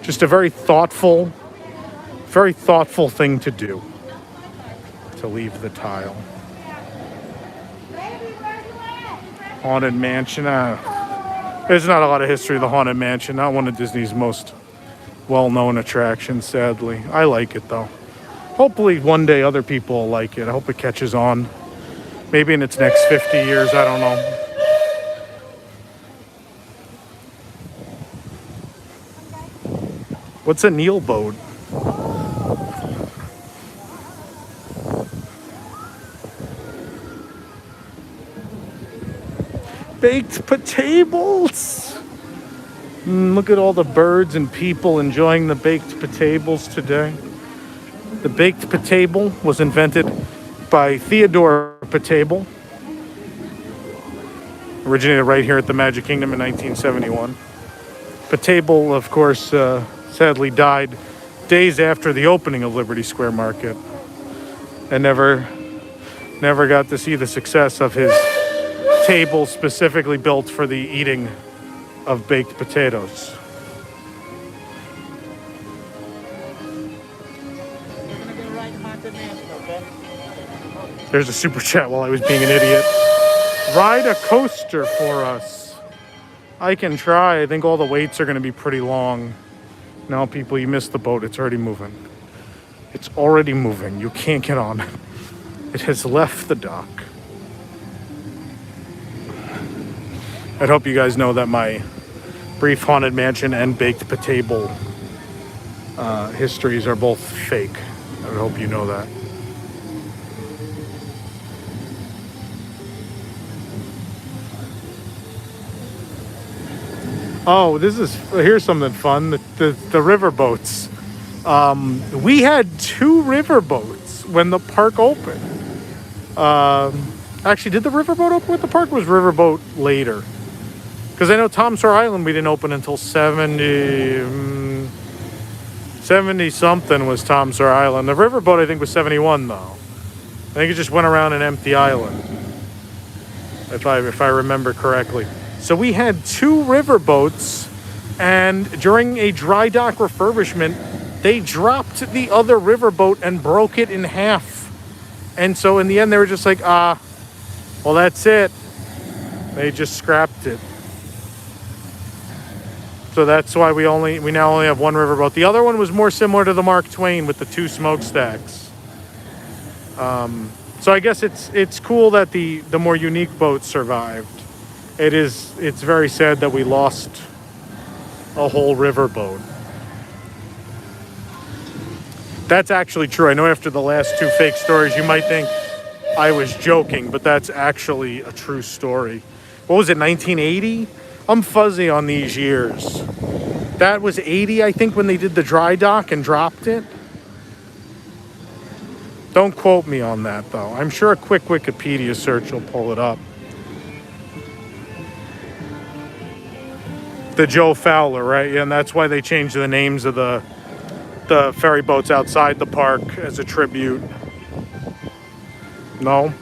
Just a very thoughtful thing to do. To leave the tile. Haunted Mansion. There's not a lot of history of the Haunted Mansion. Not one of Disney's most well-known attractions, sadly. I like it, though. Hopefully one day other people will like it. I hope it catches on. Maybe in its next 50 years. I don't know. What's a Neil boat? Baked potatoes. Look at all the birds and people enjoying the baked potatoes today. The baked potato was invented by Theodore Potable. Originated right here at the Magic Kingdom in 1971. Potable, of course, sadly died days after the opening of Liberty Square Market and never got to see the success of his table specifically built for the eating of baked potatoes. There's a super chat while I was being an idiot. Ride a coaster for us. I can try. I think all the waits are going to be pretty long. No, people, you missed the boat. It's already moving. It's already moving. You can't get on it. It has left the dock. I'd hope you guys know that my brief Haunted Mansion and Baked Potato histories are both fake. I would hope you know that. Oh, here's something fun. The riverboats. We had 2 riverboats when the park opened. Actually, did the riverboat open with the park? Or was Riverboat later? Because I know Tom Sawyer Island we didn't open until 70 something was Tom Sawyer Island. The riverboat I think was 71 though. I think it just went around an empty island, if I remember correctly. So we had 2 riverboats, and during a dry dock refurbishment, they dropped the other riverboat and broke it in half. And so in the end, they were just like, well, that's it. They just scrapped it. So that's why we now only have 1 riverboat. The other one was more similar to the Mark Twain with the 2 smokestacks. So I guess it's cool that the more unique boats survived. It's very sad that we lost a whole riverboat. That's actually true. I know after the last 2 fake stories, you might think I was joking, but that's actually a true story. What was it, 1980? I'm fuzzy on these years. That was 80, I think, when they did the dry dock and dropped it. Don't quote me on that, though. I'm sure a quick Wikipedia search will pull it up. The Joe Fowler, right? Yeah, and that's why they changed the names of the ferry boats outside the park as a tribute. No?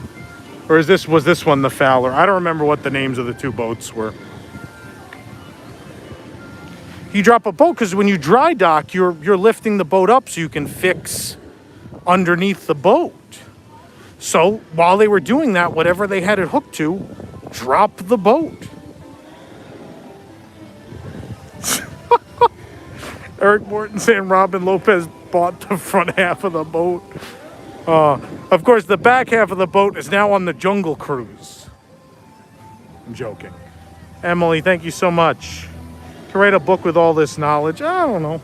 Or was this one the Fowler? I don't remember what the names of the 2 boats were. You drop a boat because when you dry dock, you're lifting the boat up so you can fix underneath the boat. So while they were doing that, whatever they had it hooked to, drop the boat. Eric Morton saying Robin Lopez bought the front half of the boat. Of course, the back half of the boat is now on the Jungle Cruise. I'm joking. Emily, thank you so much. To write a book with all this knowledge, I don't know.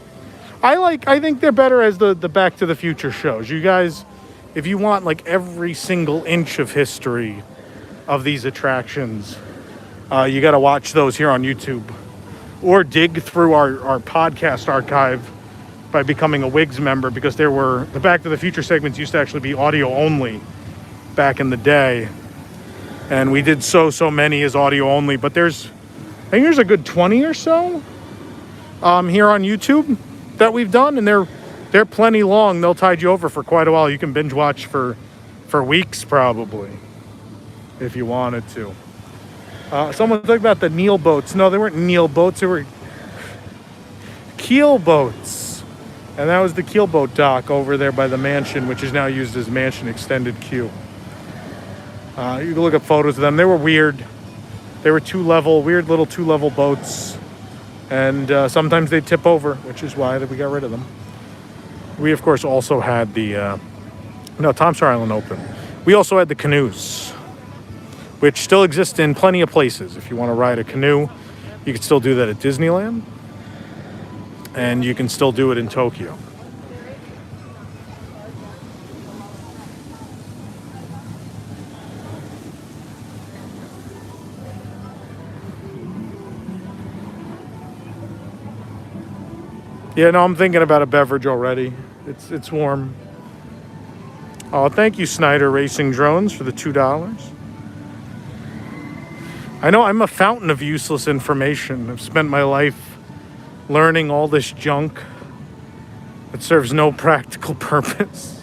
I think they're better as the Back to the Future shows. You guys, if you want like every single inch of history of these attractions, you got to watch those here on YouTube. Or dig through our podcast archive by becoming a WIGS member, because the Back to the Future segments used to actually be audio only back in the day. And we did so many as audio only, but I think there's a good 20 or so here on YouTube that we've done, and they're plenty long. They'll tide you over for quite a while. You can binge watch for weeks probably if you wanted to. Someone talked about the Neil boats. No, they weren't Neil boats. They were keel boats. And that was the keelboat dock over there by the mansion, which is now used as Mansion Extended Queue. You can look at photos of them. They were weird. They were weird little 2-level boats. And sometimes they'd tip over, which is why we got rid of them. We, of course, also had Tom Sawyer Island open. We also had the canoes, which still exist in plenty of places. If you want to ride a canoe, you can still do that at Disneyland. And you can still do it in Tokyo. Yeah, no, I'm thinking about a beverage already. It's warm. Oh, thank you, Snyder Racing Drones, for the $2. I know I'm a fountain of useless information. I've spent my life learning all this junk that serves no practical purpose.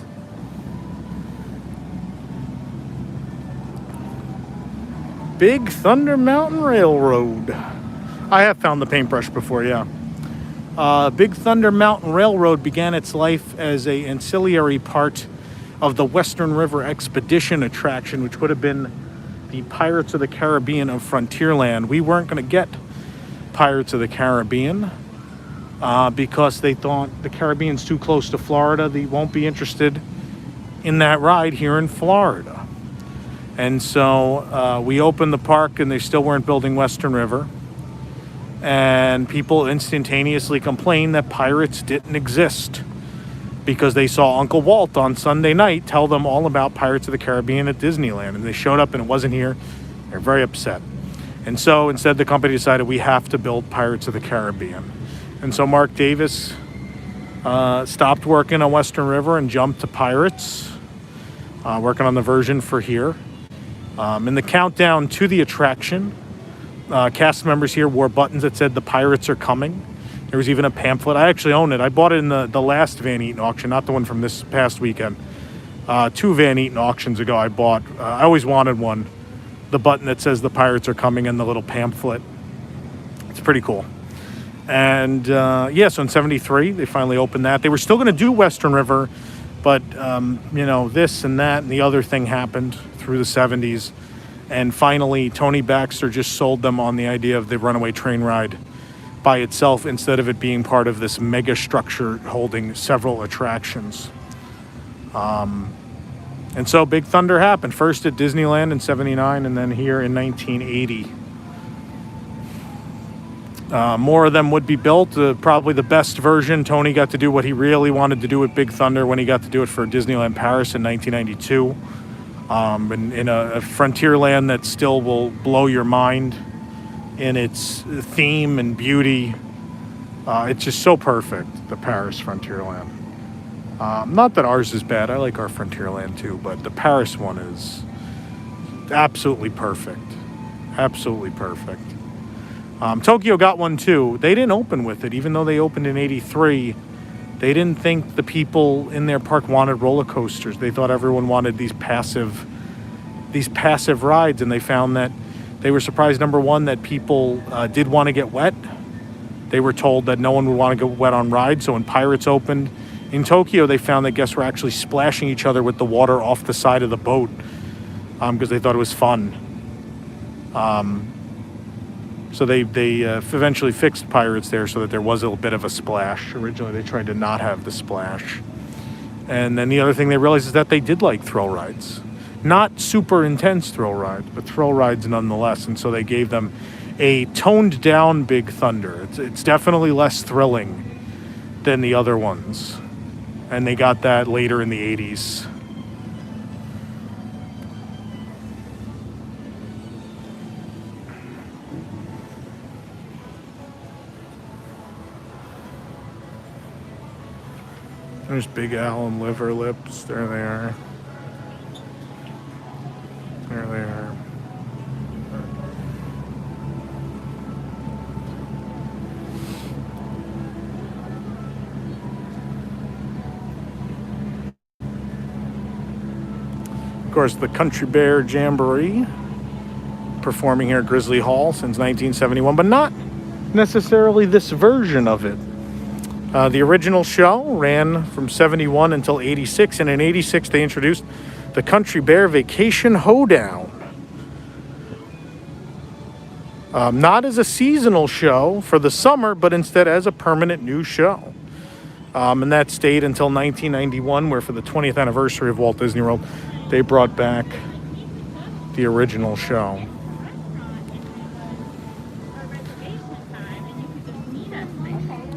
Big Thunder Mountain Railroad. I have found the paintbrush before, yeah. Big Thunder Mountain Railroad began its life as an ancillary part of the Western River Expedition attraction, which would have been the Pirates of the Caribbean of Frontierland. We weren't going to get Pirates of the Caribbean because they thought the Caribbean's too close to Florida. They won't be interested in that ride here in Florida. And so we opened the park and they still weren't building Western River. And people instantaneously complained that pirates didn't exist because they saw Uncle Walt on Sunday night tell them all about Pirates of the Caribbean at Disneyland. And they showed up and it wasn't here. They're very upset. And so instead the company decided we have to build Pirates of the Caribbean. And so Mark Davis stopped working on Western River and jumped to Pirates, working on the version for here. In the countdown to the attraction, cast members here wore buttons that said the pirates are coming. There was even a pamphlet. I actually own it. I bought it in the last Van Eaton auction, not the one from this past weekend. 2 Van Eaton auctions ago I bought, I always wanted one, the button that says the pirates are coming and the little pamphlet. It's pretty cool. And yeah, so in 73 they finally opened that. They were still going to do Western River, but you know, this and that and the other thing happened through the 70s. And finally, Tony Baxter just sold them on the idea of the runaway train ride by itself instead of it being part of this mega structure holding several attractions. And so Big Thunder happened, first at Disneyland in 79 and then here in 1980. More of them would be built. Probably the best version, Tony got to do what he really wanted to do with Big Thunder when he got to do it for Disneyland Paris in 1992. In a Frontierland that still will blow your mind in its theme and beauty. It's just so perfect, the Paris Frontierland. Not that ours is bad, I like our Frontierland too, but the Paris one is absolutely perfect. Absolutely perfect. Tokyo got one too. They didn't open with it, even though they opened in 83. They didn't think the people in their park wanted roller coasters. They thought everyone wanted these passive rides, and they found that they were surprised, number one, that people did want to get wet. They were told that no one would want to get wet on rides, so when Pirates opened in Tokyo, they found that guests were actually splashing each other with the water off the side of the boat because they thought it was fun. So they eventually fixed Pirates there so that there was a little bit of a splash. Originally, they tried to not have the splash. And then the other thing they realized is that they did like thrill rides. Not super intense thrill rides, but thrill rides nonetheless. And so they gave them a toned down Big Thunder. It's definitely less thrilling than the other ones. And they got that later in the 80s. There's Big Al and Liver Lips. There they are. There they are. Of course, the Country Bear Jamboree, performing here at Grizzly Hall since 1971, but not necessarily this version of it. The original show ran from 71 until 86, and in 86 they introduced the Country Bear Vacation Hoedown. Not as a seasonal show for the summer, but instead as a permanent new show. And that stayed until 1991, where for the 20th anniversary of Walt Disney World, they brought back the original show.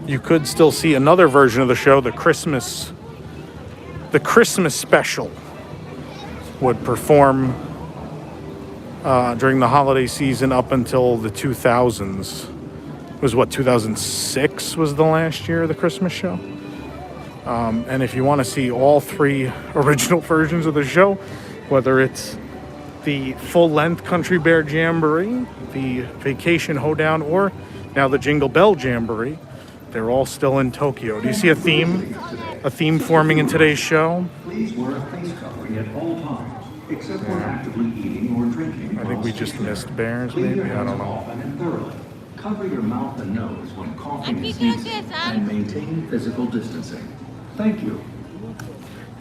You could still see another version of the show, the Christmas special would perform during the holiday season up until the 2000s. It was 2006 was the last year of the Christmas show. And if you want to see all 3 original versions of the show, whether it's the full-length Country Bear Jamboree, the Vacation Hoedown, or now the Jingle Bell Jamboree, they're all still in Tokyo. Do you see a theme forming in today's show? Please wear a face covering at all times, except when actively eating or drinking. I think we just missed bears, maybe. I don't know. Often and thoroughly. Cover your mouth and nose when coughing and sneezing, and maintain physical distancing. Thank you.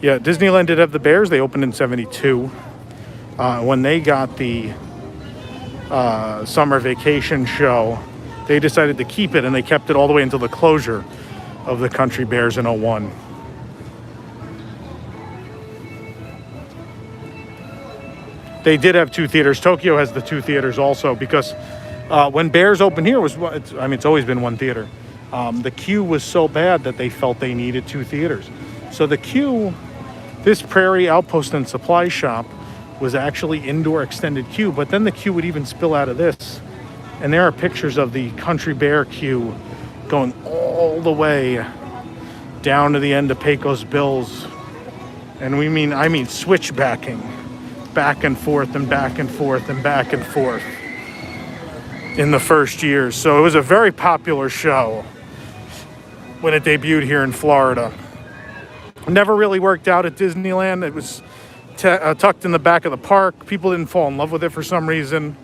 Yeah, Disneyland did have the bears. They opened in 72. When they got the summer vacation show, they decided to keep it, and they kept it all the way until the closure of the Country Bears in '01. They did have 2 theaters. Tokyo has the 2 theaters also, because when Bears opened here, it's always been 1 theater. The queue was so bad that they felt they needed 2 theaters. So the queue, this Prairie Outpost and Supply Shop, was actually indoor extended queue, but then the queue would even spill out of this. And there are pictures of the Country Bear queue going all the way down to the end of Pecos Bills. And I mean switchbacking, back and forth and back and forth and back and forth in the first years. So it was a very popular show when it debuted here in Florida. Never really worked out at Disneyland. It was tucked in the back of the park. People didn't fall in love with it for some reason.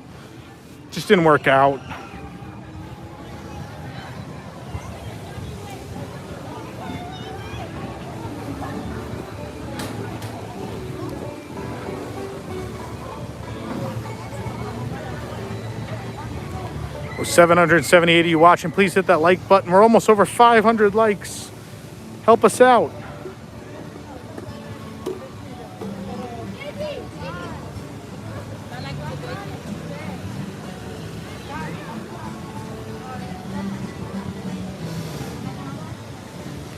Just didn't work out. With 778 of you watching, please hit that like button. We're almost over 500 likes. Help us out.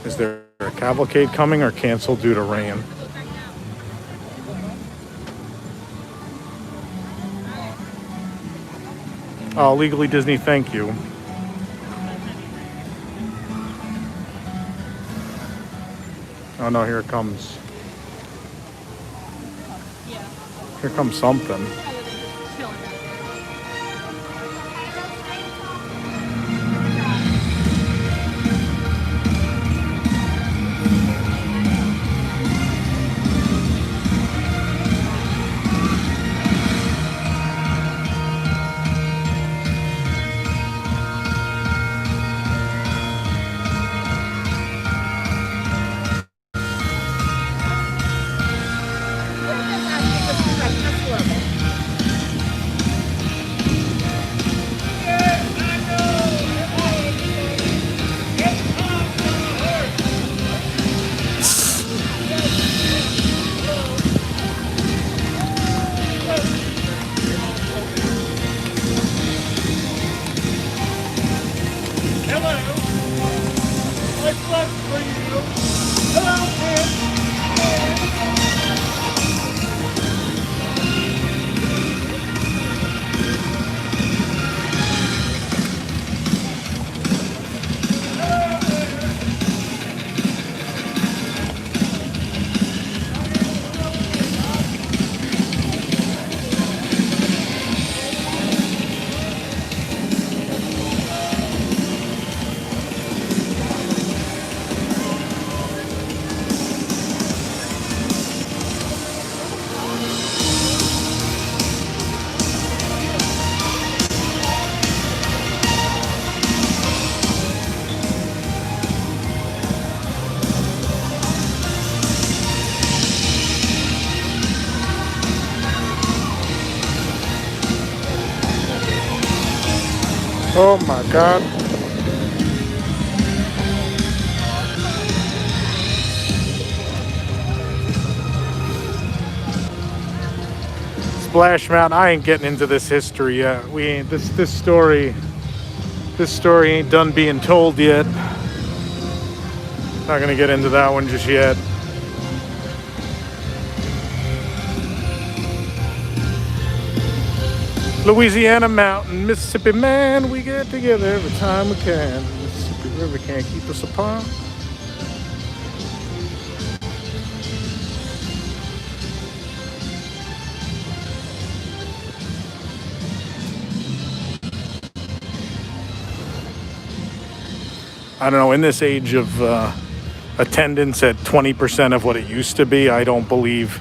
Is there a cavalcade coming or canceled due to rain? Oh, Legally Disney, thank you. Oh no, here it comes. Here comes something. Oh my God. Splash Mountain, I ain't getting into this history yet. We ain't, this story ain't done being told yet. Not gonna get into that one just yet. Louisiana mountain, Mississippi man, we get together every time we can. Mississippi River can't keep us apart. I don't know, in this age of attendance at 20% of what it used to be, I don't believe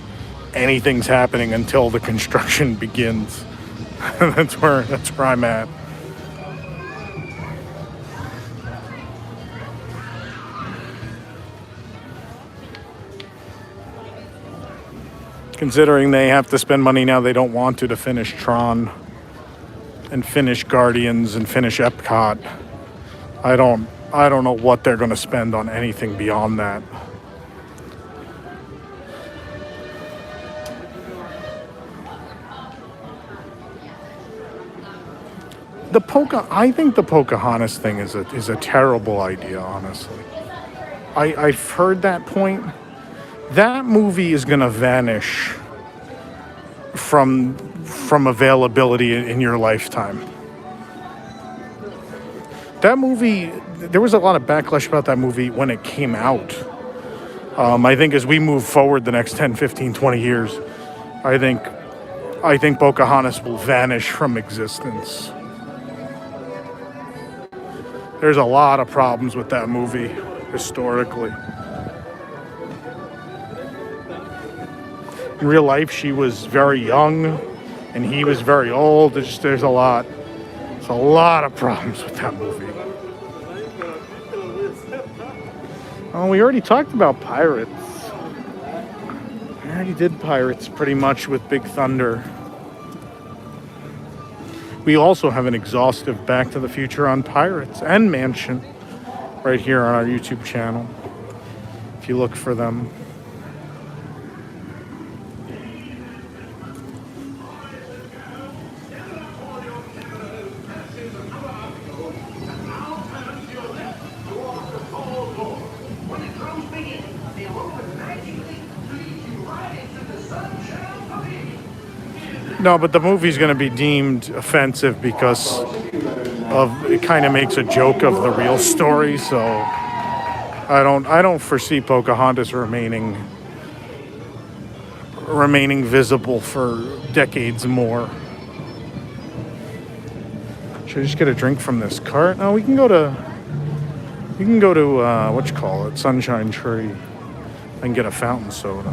anything's happening until the construction begins. That's where I'm at. Considering they have to spend money now they don't want to finish Tron. and finish Guardians and finish Epcot. I don't know what they're going to spend on anything beyond that. I think the Pocahontas thing is a terrible idea, honestly. I've heard that point. That movie is going to vanish from availability in your lifetime. That movie, there was a lot of backlash about that movie when it came out. I think as we move forward the next 10, 15, 20 years, I think Pocahontas will vanish from existence. There's a lot of problems with that movie historically. In real life, she was very young and he was very old. There's a lot of problems with that movie. Oh, we already talked about Pirates. I already did Pirates pretty much with Big Thunder. We also have an exhaustive Back to the Future on Pirates and Mansion right here on our YouTube channel, if you look for them. No, but the movie's going to be deemed offensive because it kind of makes a joke of the real story. So I don't foresee Pocahontas remaining visible for decades more. Should I just get a drink from this cart? No, we can go to Sunshine Tree and get a fountain soda.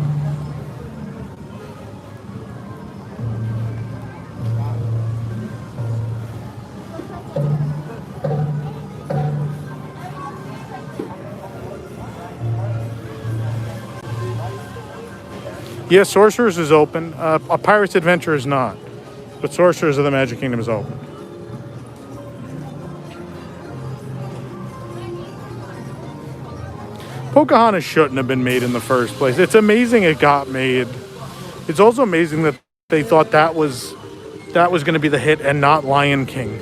Yeah, Sorcerers is open. A Pirate's Adventure is not. But Sorcerers of the Magic Kingdom is open. Pocahontas shouldn't have been made in the first place. It's amazing it got made. It's also amazing that they thought that was going to be the hit and not Lion King.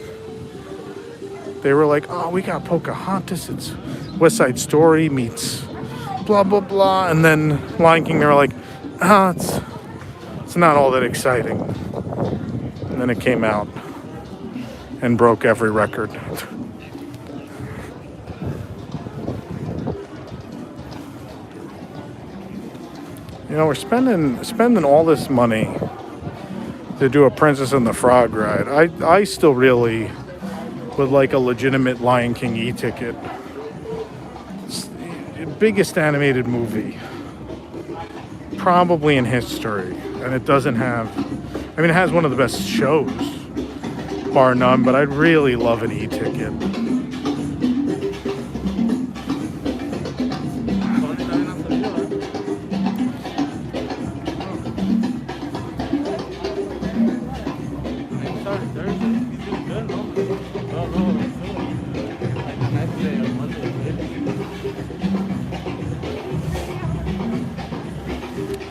They were like, oh, we got Pocahontas. It's West Side Story meets blah, blah, blah. And then Lion King, they were like, it's not all that exciting. And then it came out and broke every record. You know, we're spending all this money to do a Princess and the Frog ride. I still really would like a legitimate Lion King e-ticket. It's the biggest animated movie probably in history, and it doesn't have, I mean, it has one of the best shows, bar none, but I'd really love an e-ticket.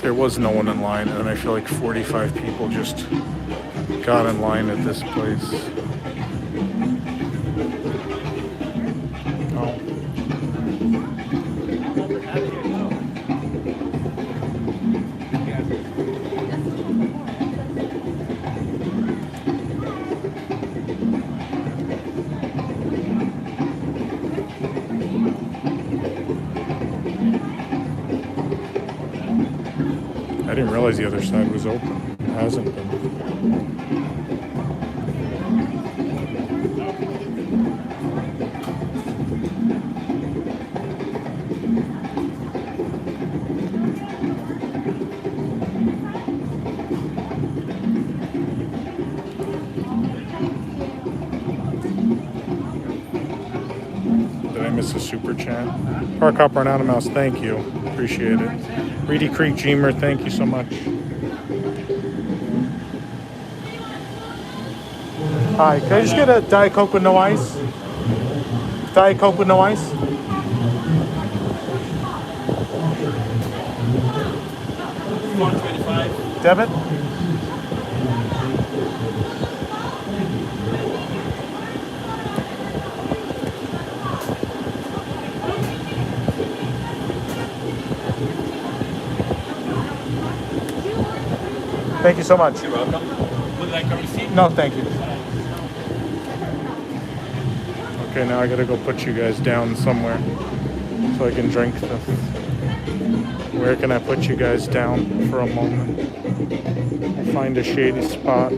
There was no one in line, and I feel like 45 people just got in line at this place. Oh. I didn't realize the other side was open. It hasn't been. Did I miss a super chat? Park Hopper and Mouse, thank you. Appreciate it. Reedy Creek Dreamer, thank you so much. Hi, can I just get a Diet Coke with no ice? Diet Coke with no ice? $1.25. Debit? Thank you so much. You're welcome. Would you like a receipt? No, thank you. Okay, now I gotta go put you guys down somewhere so I can drink this. Where can I put you guys down for a moment? I'll find a shady spot.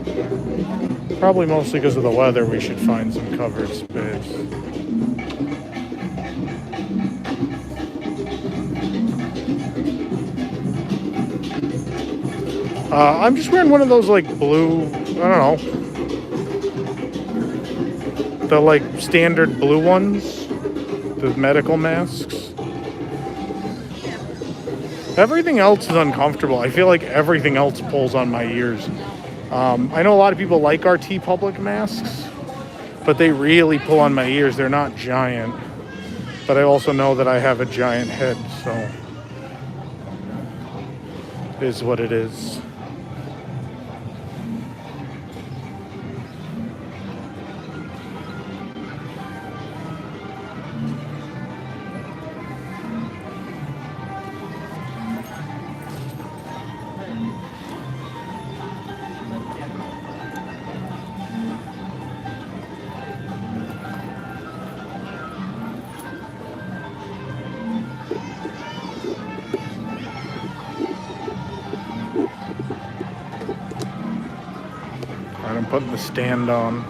Probably mostly because of the weather, we should find some covered space. I'm just wearing one of those like blue, I don't know, the like standard blue ones, the medical masks. Everything else is uncomfortable. I feel like everything else pulls on my ears. I know a lot of people like our Public masks, but they really pull on my ears. They're not giant, but I also know that I have a giant head, so it is what it is. I'm putting the stand on.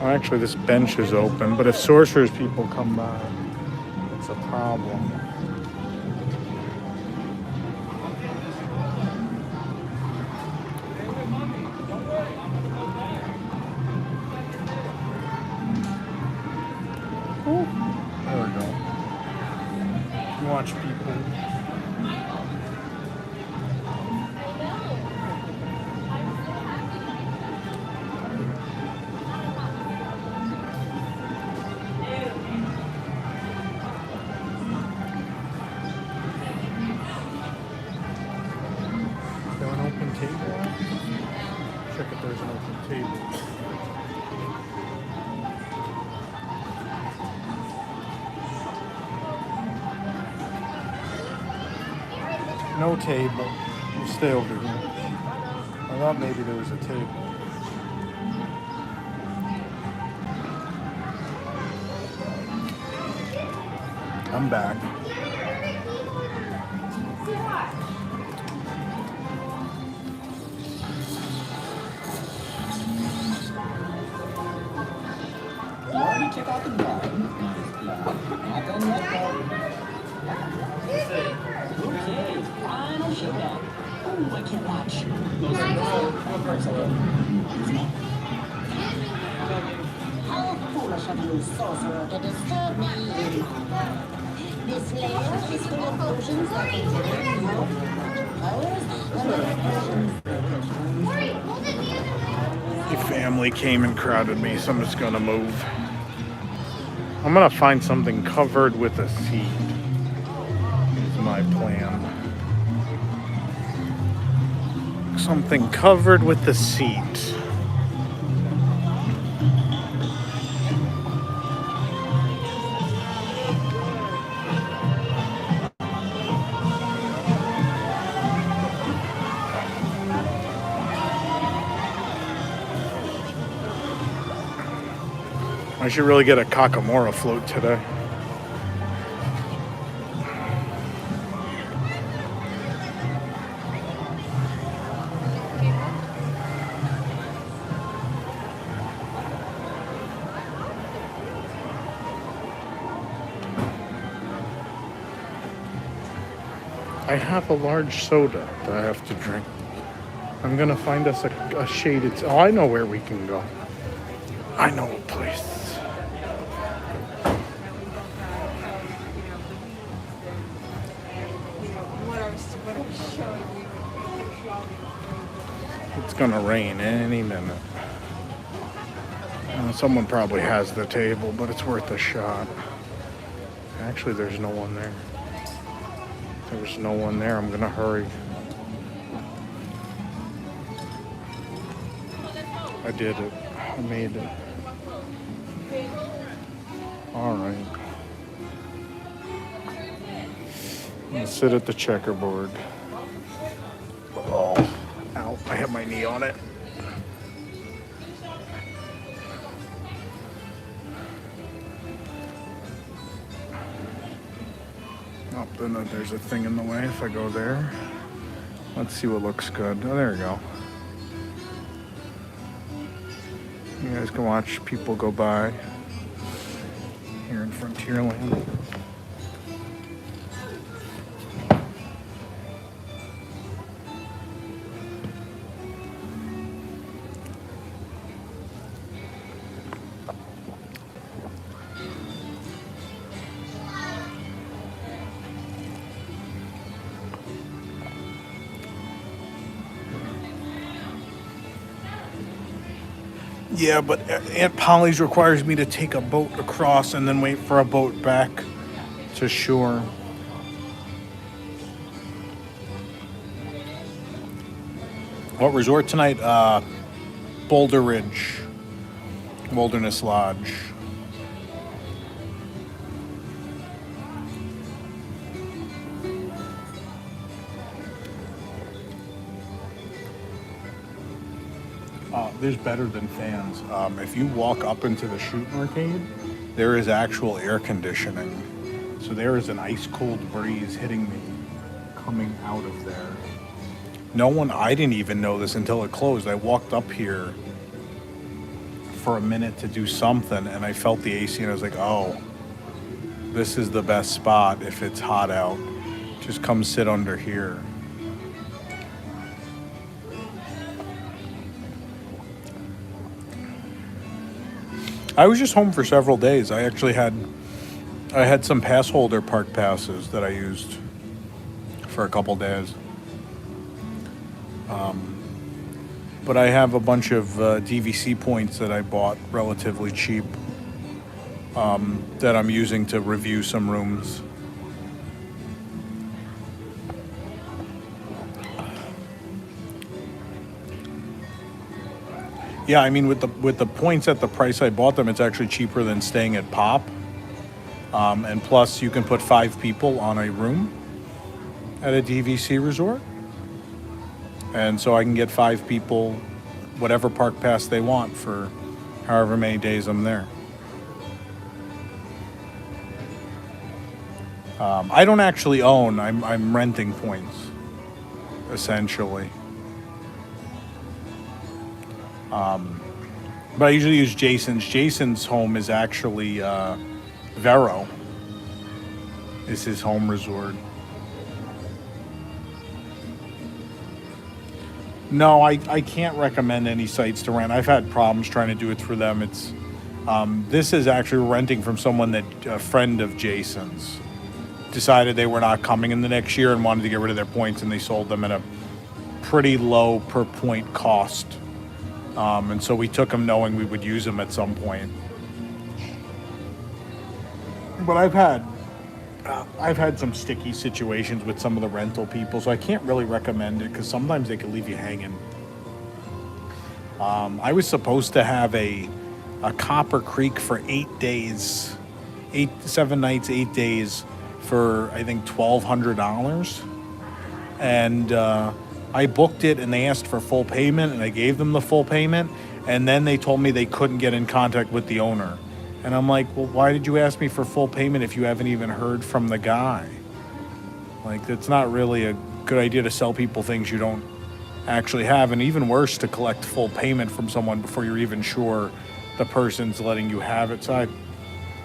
Oh, actually, this bench is open, but if Sorcerers people come by, it's a problem. There we go. Watch people. Is there an open table? Check if there's an open table. No table. We'll stay over here. I thought maybe there was a table. I'm back. Check out the garden. Not gonna let go. Okay, final showdown. Oh, I can't watch. How foolish of you, sorcerer, to disturb me. This lair is full of potions that contain more powers than other potions. The family came and crowded me, so I'm just gonna move. I'm gonna find something covered with a seat. Is my plan. Something covered with the seat. I should really get a Kakamora float today. I have a large soda that I have to drink. I'm gonna find us a shaded... Oh, I know where we can go. I know a place. It's gonna rain any minute. Someone probably has the table, but it's worth a shot. Actually, there's no one there. There's no one there. I'm gonna hurry. I did it. I made it. All right. I'm gonna sit at the checkerboard. Oh, ow! I have my knee on it. Oh, then there's a thing in the way if I go there. Let's see what looks good. Oh, there we go. You guys can watch people go by here in Frontierland. Yeah, but Aunt Polly's requires me to take a boat across and then wait for a boat back to shore. What resort tonight? Boulder Ridge, Wilderness Lodge. There's better than fans. If you walk up into the shooting arcade, there is actual air conditioning. So there is an ice cold breeze hitting me coming out of there. I didn't even know this until it closed. I walked up here for a minute to do something and I felt the AC and I was like, oh, this is the best spot if it's hot out. Just come sit under here. I was just home for several days. I had some pass holder park passes that I used for a couple days. But I have a bunch of DVC points that I bought relatively cheap that I'm using to review some rooms. Yeah, I mean, with the points at the price I bought them, it's actually cheaper than staying at Pop. And plus, you can put 5 people on a room at a DVC resort. And so I can get 5 people, whatever park pass they want for however many days I'm there. I don't actually own, I'm renting points, essentially. But I usually use Jason's. Jason's home is actually Vero. Is his home resort. No, I can't recommend any sites to rent. I've had problems trying to do it through them. It's this is actually renting from someone that a friend of Jason's decided they were not coming in the next year and wanted to get rid of their points, and they sold them at a pretty low per point cost. And so we took them knowing we would use them at some point. But I've had some sticky situations with some of the rental people, so I can't really recommend it because sometimes they can leave you hanging. I was supposed to have a Copper Creek for 8 days, 7 nights, 8 days for I think $1,200, and I booked it and they asked for full payment and I gave them the full payment, and then they told me they couldn't get in contact with the owner. And I'm like, well, why did you ask me for full payment if you haven't even heard from the guy? Like, that's not really a good idea to sell people things you don't actually have, and even worse, to collect full payment from someone before you're even sure the person's letting you have it. So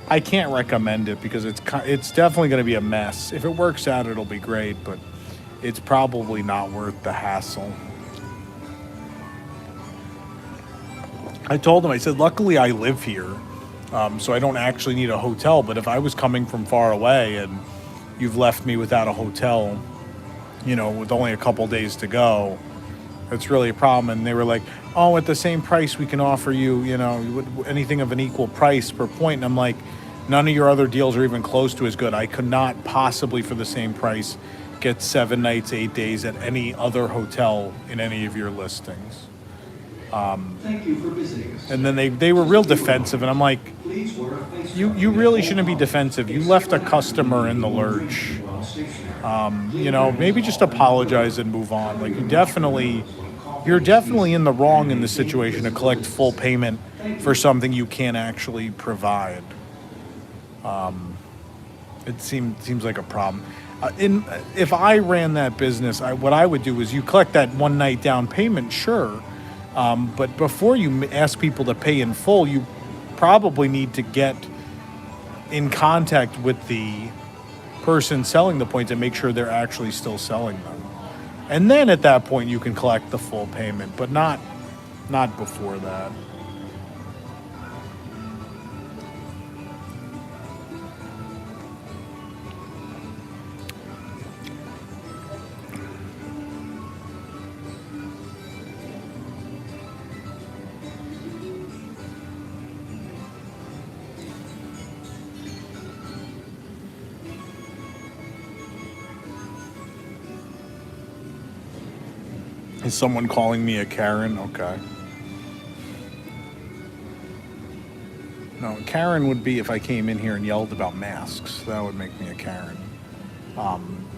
I can't recommend it because it's definitely going to be a mess. If it works out, it'll be great, but it's probably not worth the hassle. I told him, I said, luckily I live here, so I don't actually need a hotel, but if I was coming from far away and you've left me without a hotel, you know, with only a couple days to go, it's really a problem. And they were like, oh, at the same price we can offer you, you know, anything of an equal price per point. And I'm like, none of your other deals are even close to as good. I could not possibly, for the same price, get 7 nights, 8 days at any other hotel in any of your listings. Thank you for visiting us. And then they were real defensive, and I'm like, Please wear a face you really shouldn't be defensive. You left a customer in the lurch. You know, maybe just apologize and move on. Like, you're definitely in the wrong in the situation to collect full payment for something you can't actually provide. It seems like a problem. If I ran that business, what I would do is you collect that one night down payment, sure. But before you ask people to pay in full, you probably need to get in contact with the person selling the points and make sure they're actually still selling them. And then at that point, you can collect the full payment, but not before that. Is someone calling me a Karen? Okay. No, Karen would be if I came in here and yelled about masks. That would make me a Karen.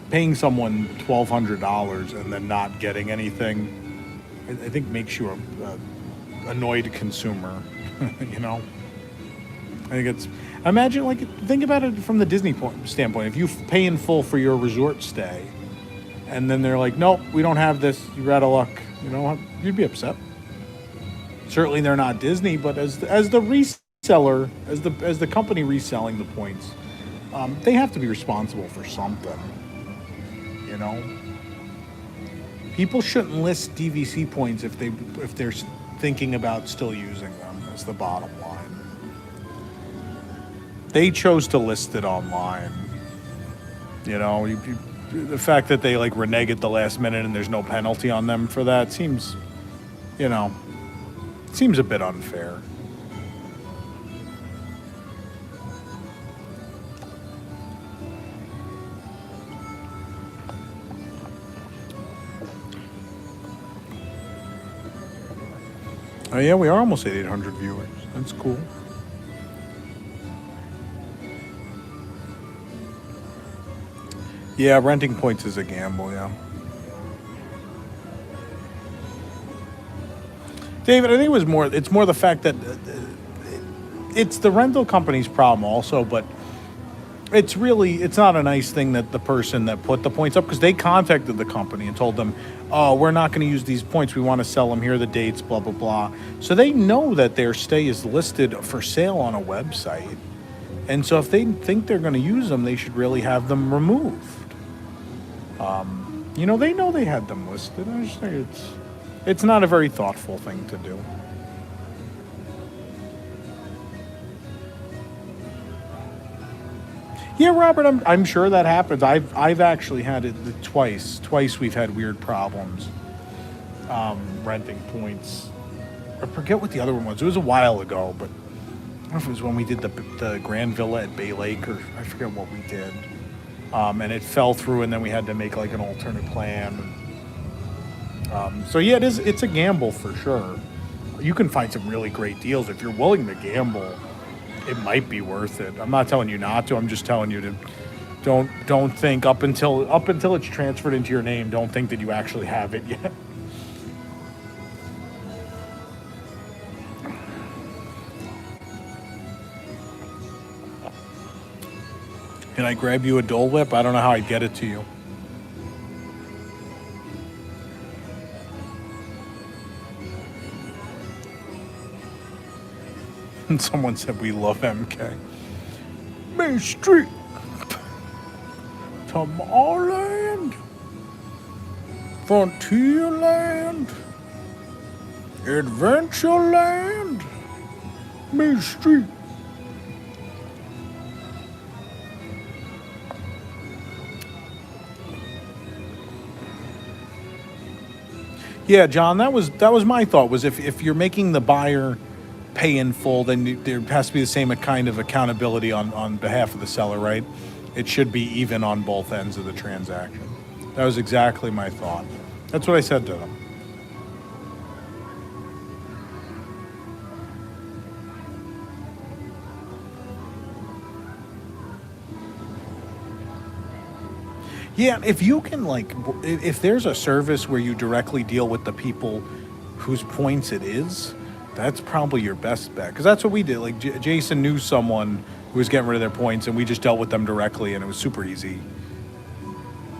Paying someone $1,200 and then not getting anything, I think makes you a annoyed consumer. You know? I think it's... Imagine, like, think about it from the Disney standpoint. If you pay in full for your resort stay, and then they're like, nope, we don't have this, you're out of luck. You know what? You'd be upset. Certainly they're not Disney, but as the reseller, as the company reselling the points, they have to be responsible for something. You know? People shouldn't list DVC points if they're thinking about still using them, is the bottom line. They chose to list it online. You know, the fact that they like renege at the last minute and there's no penalty on them for that seems, you know, seems a bit unfair. Oh yeah, we are almost at 800 viewers. That's cool. Yeah, renting points is a gamble, yeah. David, I think it's more the fact that it's the rental company's problem also, but it's not a nice thing that the person that put the points up, because they contacted the company and told them, oh, we're not going to use these points. We want to sell them. Here are the dates, blah, blah, blah. So they know that their stay is listed for sale on a website. And so if they think they're going to use them, they should really have them removed. You know, they know they had them listed. I just think it's not a very thoughtful thing to do. Yeah, Robert, I'm sure that happens. I've actually had it twice. Twice we've had weird problems renting points. I forget what the other one was. It was a while ago, but I don't know if it was when we did the Grand Villa at Bay Lake, or I forget what we did. And it fell through, and then we had to make like an alternate plan. So yeah, it's a gamble for sure. You can find some really great deals if you're willing to gamble. It might be worth it. I'm not telling you not to. I'm just telling you to don't think up until it's transferred into your name. Don't think that you actually have it yet. Can I grab you a Dole Whip? I don't know how I'd get it to you. And someone said we love MK. Main Street. Tomorrowland. Frontierland. Adventureland. Main Street. Yeah, John, that was my thought. Was if you're making the buyer pay in full, then there has to be the same kind of accountability on behalf of the seller, right? It should be even on both ends of the transaction. That was exactly my thought. That's what I said to them. Yeah, if you can, like, if there's a service where you directly deal with the people whose points it is, that's probably your best bet. Because that's what we did. Like, Jason knew someone who was getting rid of their points, and we just dealt with them directly, and it was super easy.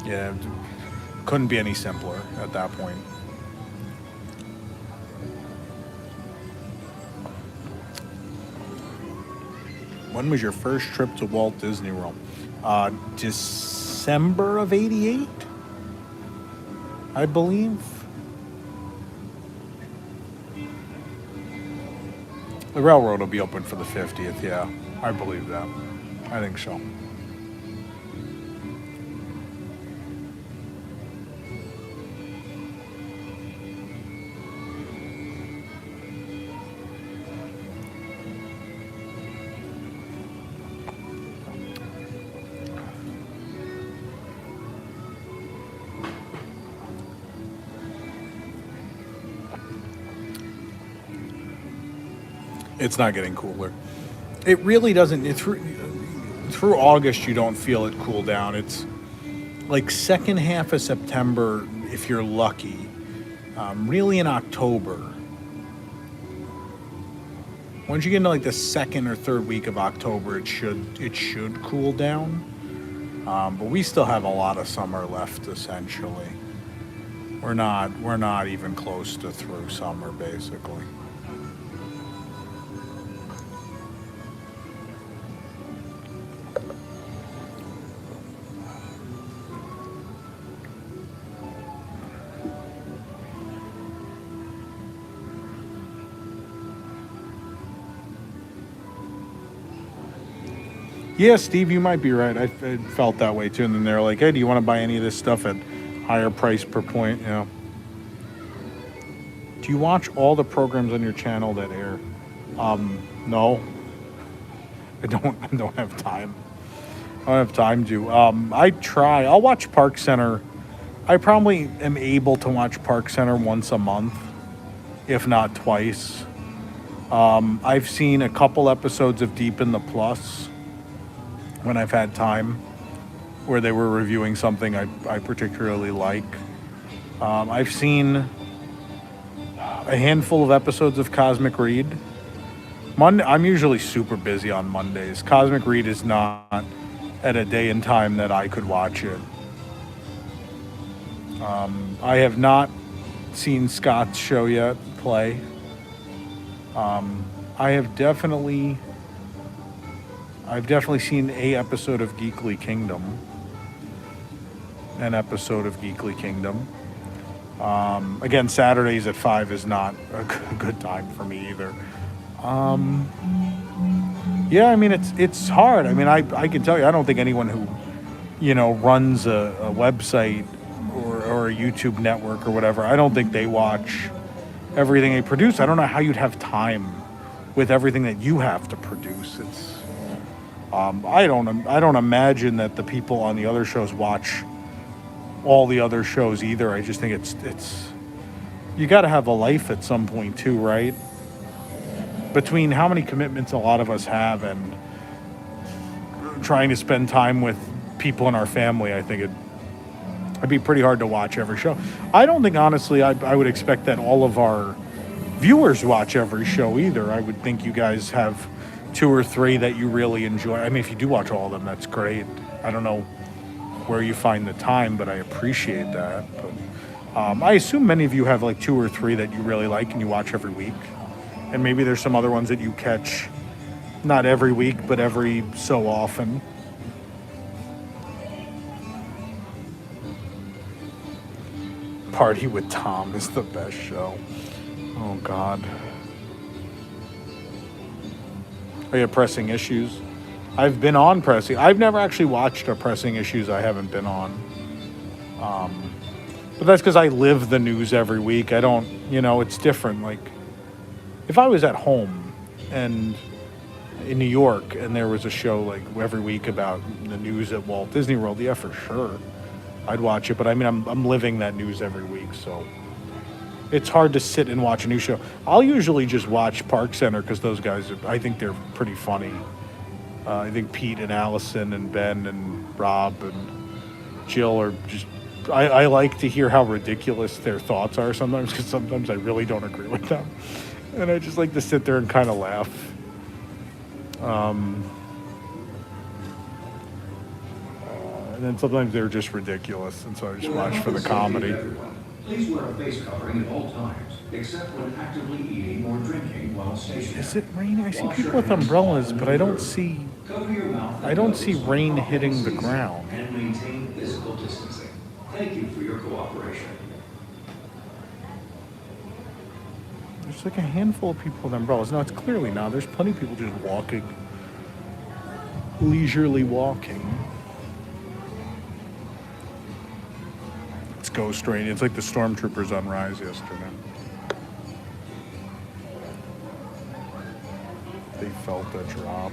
Yeah, couldn't be any simpler at that point. When was your first trip to Walt Disney World? December of '88, I believe. The railroad will be open for the 50th, yeah. I believe that. I think so. It's not getting cooler. It really doesn't. Through August, you don't feel it cool down. It's like second half of September, if you're lucky. Really in October. Once you get into like the second or third week of October, it should cool down. But we still have a lot of summer left. Essentially, we're not even close to through summer, basically. Yeah, Steve, you might be right. I felt that way too. And then they're like, "Hey, do you want to buy any of this stuff at higher price per point?" You know. Do you watch all the programs on your channel that air? No. I don't have time. I don't have time to. I try. I'll watch Park Center. I probably am able to watch Park Center once a month, if not twice. I've seen a couple episodes of Deep in the Plus when I've had time, where they were reviewing something I particularly like. I've seen a handful of episodes of Cosmic Read. I'm usually super busy on Mondays. Cosmic Read is not at a day and time that I could watch it. I have not seen Scott's show yet play. I've definitely seen an episode of Geekly Kingdom. Again, Saturdays at 5 is not a good time for me either. Yeah, I mean, it's hard. I mean, I can tell you, I don't think anyone who, runs a website or a YouTube network or whatever, I don't think they watch everything they produce. I don't know how you'd have time with everything that you have to produce. It's I don't imagine that the people on the other shows watch all the other shows either. I just think it's you got to have a life at some point too, right? Between how many commitments a lot of us have and trying to spend time with people in our family, I think it'd be pretty hard to watch every show. I don't think, honestly, I would expect that all of our viewers watch every show either. I would think you guys have 2 or 3 that you really enjoy. I mean, if you do watch all of them, that's great. I don't know where you find the time, but I appreciate that. But I assume many of you have like 2 or 3 that you really like and you watch every week. And maybe there's some other ones that you catch not every week, but every so often. Party with Tom is the best show. Oh, God. Oh, yeah, Pressing Issues. I've been on Pressing. I've never actually watched a Pressing Issues I haven't been on. But that's because I live the news every week. I don't, it's different. Like, if I was at home and in New York and there was a show like every week about the news at Walt Disney World, yeah, for sure, I'd watch it. But I mean, I'm living that news every week, so it's hard to sit and watch a new show. I'll usually just watch Park Center because those guys, I think they're pretty funny. I think Pete and Allison and Ben and Rob and Jill are just, I like to hear how ridiculous their thoughts are sometimes, because sometimes I really don't agree with them. And I just like to sit there and kind of laugh. And then sometimes they're just ridiculous, and so I just watch for the comedy. Please wear a face covering at all times, except when actively eating or drinking while stationary. Is it raining? I see people with umbrellas, but I don't see rain hitting the ground. And maintain physical distancing. Thank you for your cooperation. There's like a handful of people with umbrellas. No, it's clearly not. There's plenty of people just walking, leisurely walking. It's ghost rain. It's like the stormtroopers on Rise yesterday. They felt a drop.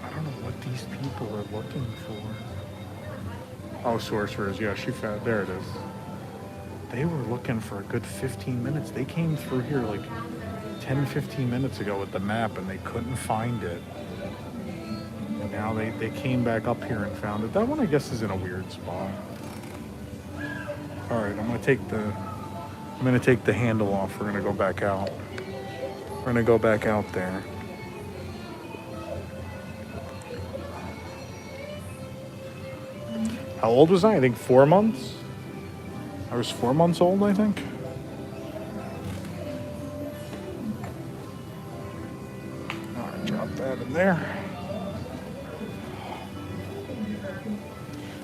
I don't know what these people are looking for. Oh, Sorcerers. Yeah, she found. There it is. They were looking for a good 15 minutes. They came through here like 10, 15 minutes ago with the map, and they couldn't find it. And now they came back up here and found it. That one, I guess, is in a weird spot. All right, I'm gonna take the handle off. We're gonna go back out. We're gonna go back out there. How old was I? I think 4 months. I was 4 months old, I think. All right, drop that in there.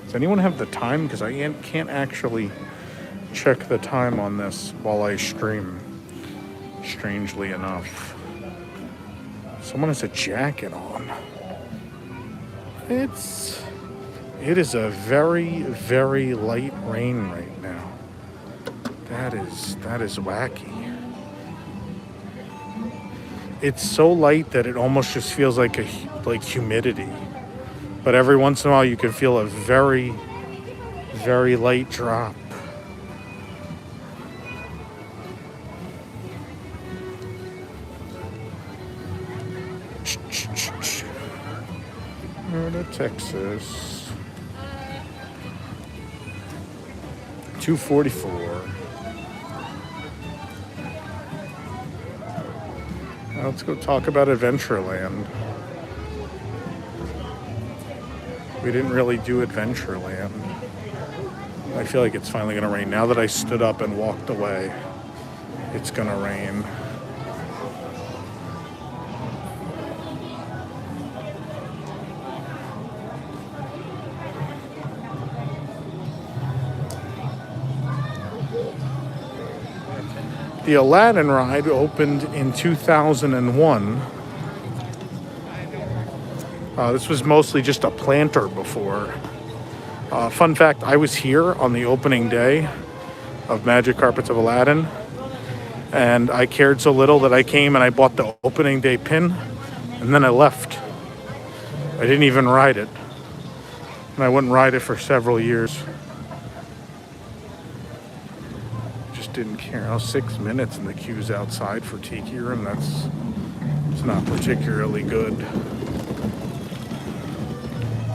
Does anyone have the time? Because I can't actually check the time on this while I stream, strangely enough. Someone has a jacket on. It is a very, very light rain right now. That is wacky. It's so light that it almost just feels like humidity. But every once in a while you can feel a very, very light drop. Go to Texas. 244. Now let's go talk about Adventureland. We didn't really do Adventureland. I feel like it's finally gonna rain. Now that I stood up and walked away, it's gonna rain. The Aladdin ride opened in 2001. This was mostly just a planter before. Fun fact, I was here on the opening day of Magic Carpets of Aladdin, and I cared so little that I came and I bought the opening day pin, and then I left. I didn't even ride it, and I wouldn't ride it for several years. Just didn't care. I was 6 minutes in the queues outside for Tiki room. It's not particularly good.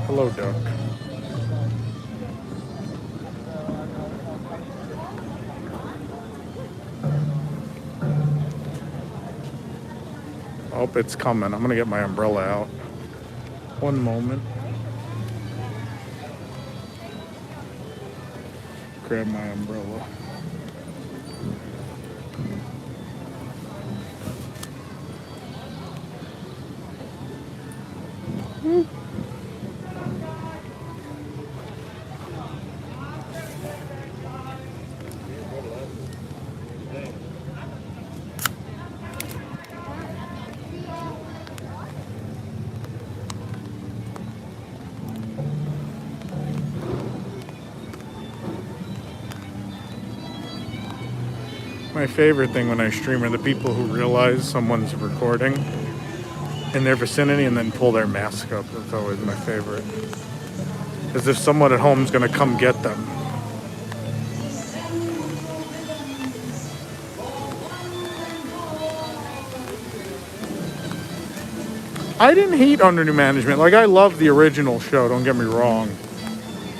Hello, duck. Oh, it's coming. I'm gonna get my umbrella out. One moment. Grab my umbrella. My favorite thing when I stream are the people who realize someone's recording in their vicinity and then pull their mask up. That's always my favorite. As if someone at home is going to come get them. I didn't hate Under New Management. Like, I love the original show, don't get me wrong.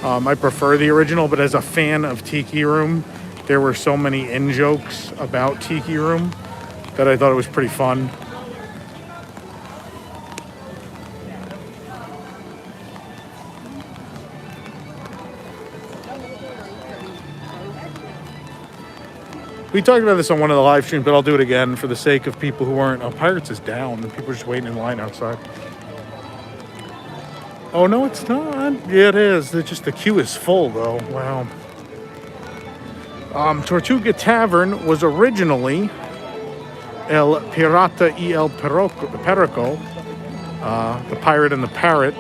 I prefer the original, but as a fan of Tiki Room, there were so many in-jokes about Tiki Room that I thought it was pretty fun. We talked about this on one of the live streams, but I'll do it again for the sake of people who aren't. Oh, Pirates is down. People are just waiting in line outside. Oh, no, it's not. Yeah, it is. It's just the queue is full, though. Wow. Tortuga Tavern was originally El Pirata y el Perico, the Pirate and the Parrot,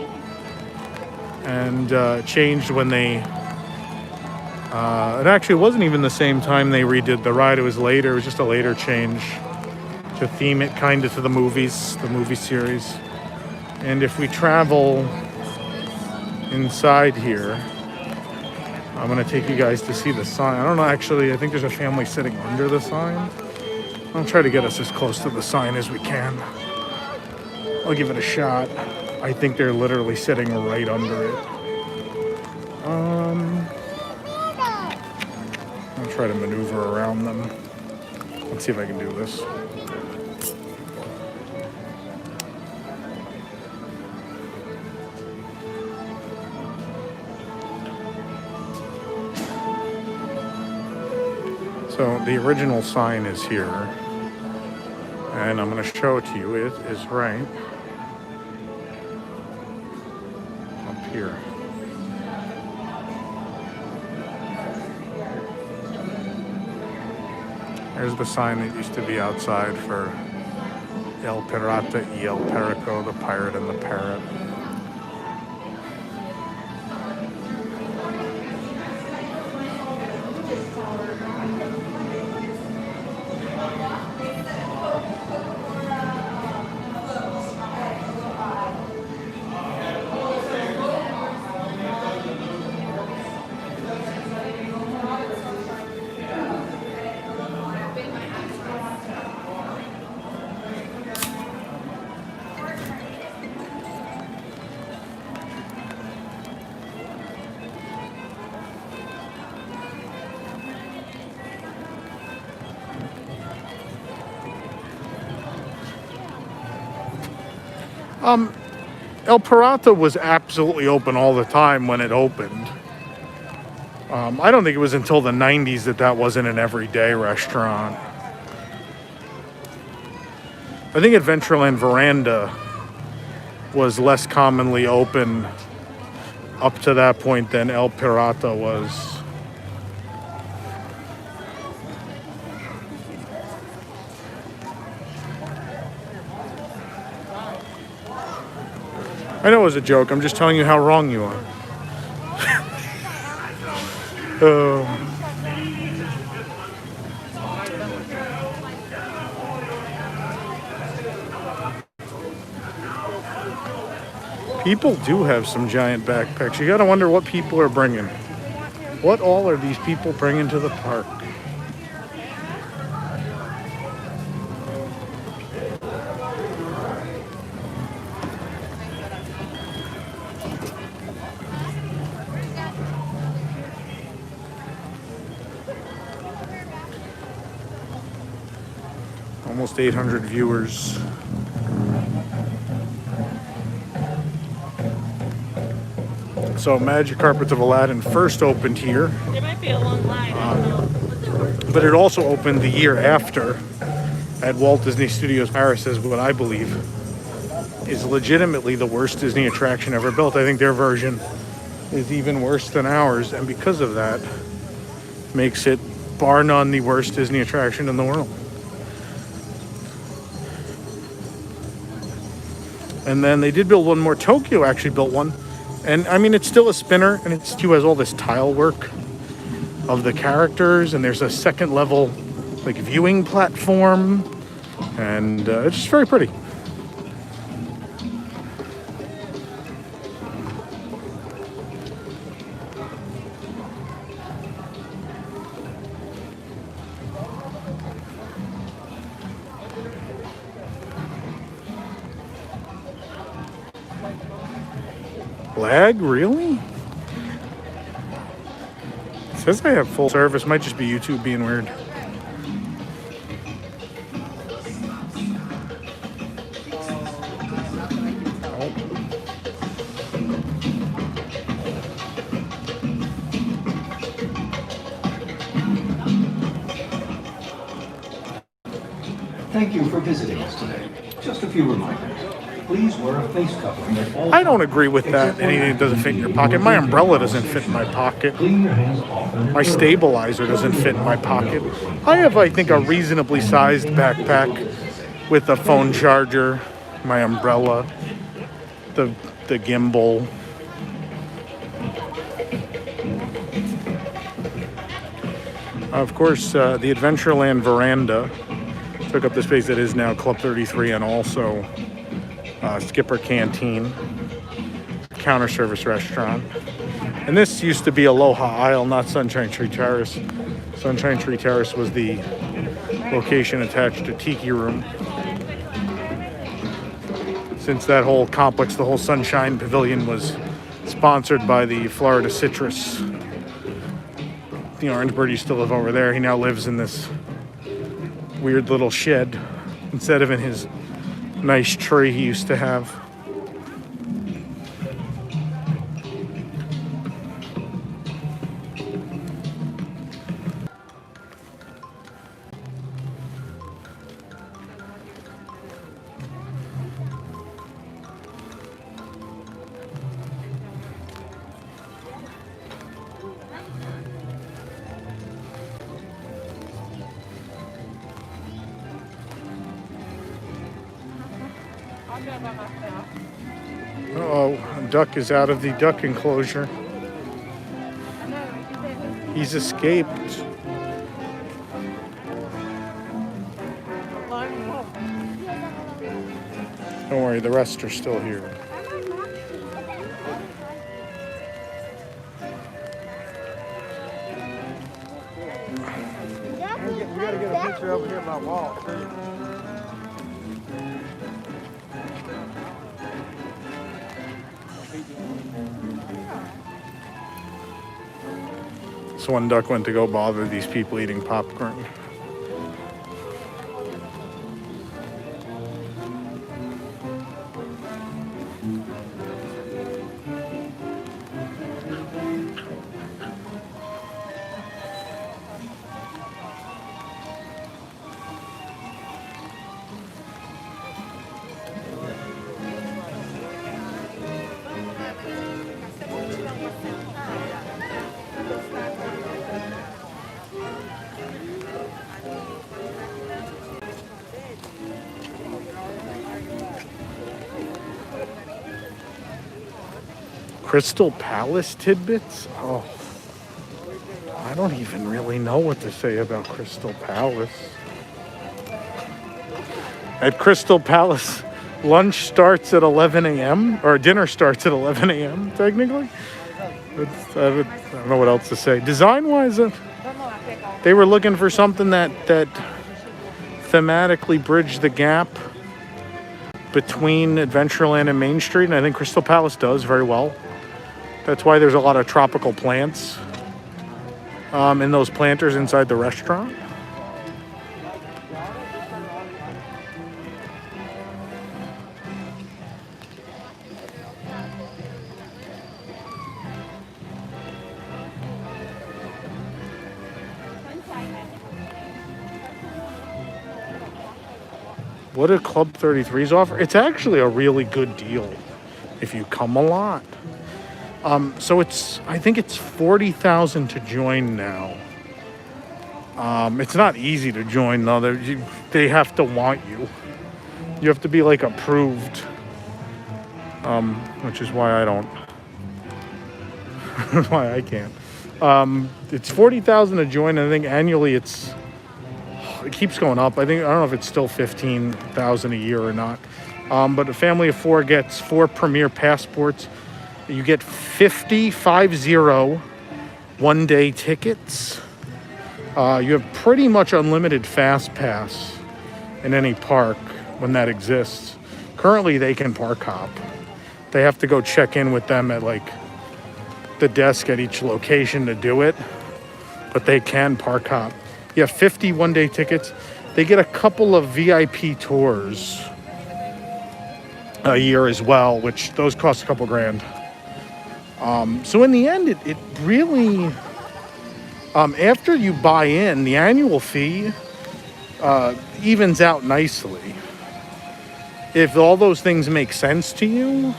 and changed when they... it actually wasn't even the same time they redid the ride. It was later. It was just a later change to theme it kind of to the movies, the movie series. And if we travel inside here, I'm going to take you guys to see the sign. I don't know, actually, I think there's a family sitting under the sign. I'll try to get us as close to the sign as we can. I'll give it a shot. I think they're literally sitting right under it. I'll try to maneuver around them. Let's see if I can do this. So the original sign is here, and I'm going to show it to you. It is right up here. There's the sign that used to be outside for El Pirata y el Perico, the Pirate and the Parrot. El Pirata was absolutely open all the time when it opened. I don't think it was until the 90s that wasn't an everyday restaurant. I think Adventureland Veranda was less commonly open up to that point than El Pirata was. I know it was a joke. I'm just telling you how wrong you are. People do have some giant backpacks. You gotta wonder what people are bringing. What all are these people bringing to the park? Almost 800 viewers. So Magic Carpets of Aladdin first opened here. There might be a long line, I don't know. But it also opened the year after at Walt Disney Studios Paris as what I believe is legitimately the worst Disney attraction ever built. I think their version is even worse than ours, and because of that, makes it bar none the worst Disney attraction in the world. And then they did build one more. Tokyo actually built one. And I mean, it's still a spinner, and it still has all this tile work of the characters, and there's a second level like viewing platform, and it's just very pretty. Lag, really? It says I have full service. Might just be YouTube being weird. Thank you for visiting us today. Just a few reminders. Please wear a face covering at all I don't agree with that. Anything that doesn't fit in your pocket. My umbrella doesn't fit in my pocket. Clean your hands often. My stabilizer doesn't fit in my pocket. I have, I think, a reasonably sized backpack with a phone charger, my umbrella, the gimbal. Of course, the Adventureland veranda took up the space that is now Club 33 and also Skipper Canteen, counter service restaurant. And this used to be Aloha Isle, not Sunshine Tree Terrace. Sunshine Tree Terrace was the location attached to Tiki Room. Since that whole complex, the whole Sunshine Pavilion, was sponsored by the Florida Citrus. The Orange Bird used to live over there. He now lives in this weird little shed instead of in his nice tree he used to have. Uh-oh, a duck is out of the duck enclosure. He's escaped. Don't worry, the rest are still here. We gotta get a picture over here by Walt. This one duck went to go bother these people eating popcorn. Crystal Palace tidbits? Oh, I don't even really know what to say about Crystal Palace. At Crystal Palace, lunch starts at 11 a.m. or dinner starts at 11 a.m. technically. I don't know what else to say. Design-wise, they were looking for something that thematically bridged the gap between Adventureland and Main Street, and I think Crystal Palace does very well. That's why there's a lot of tropical plants in those planters inside the restaurant. What do Club 33s offer? It's actually a really good deal if you come a lot. So I think it's 40,000 to join now. It's not easy to join though. They have to want you. You have to be like approved, which is why I don't. Why I can't. It's 40,000 to join, and I think annually it's It keeps going up. I don't know if it's still $15,000 a year or not. But a family of 4 gets 4 premier passports. You get 50 one-day tickets. You have pretty much unlimited fast pass in any park when that exists. Currently, they can park hop. They have to go check in with them at like the desk at each location to do it, but they can park hop. You have 50 one-day tickets. They get a couple of VIP tours a year as well, which those cost a couple grand. So in the end, it really, after you buy in, the annual fee evens out nicely. If all those things make sense to you.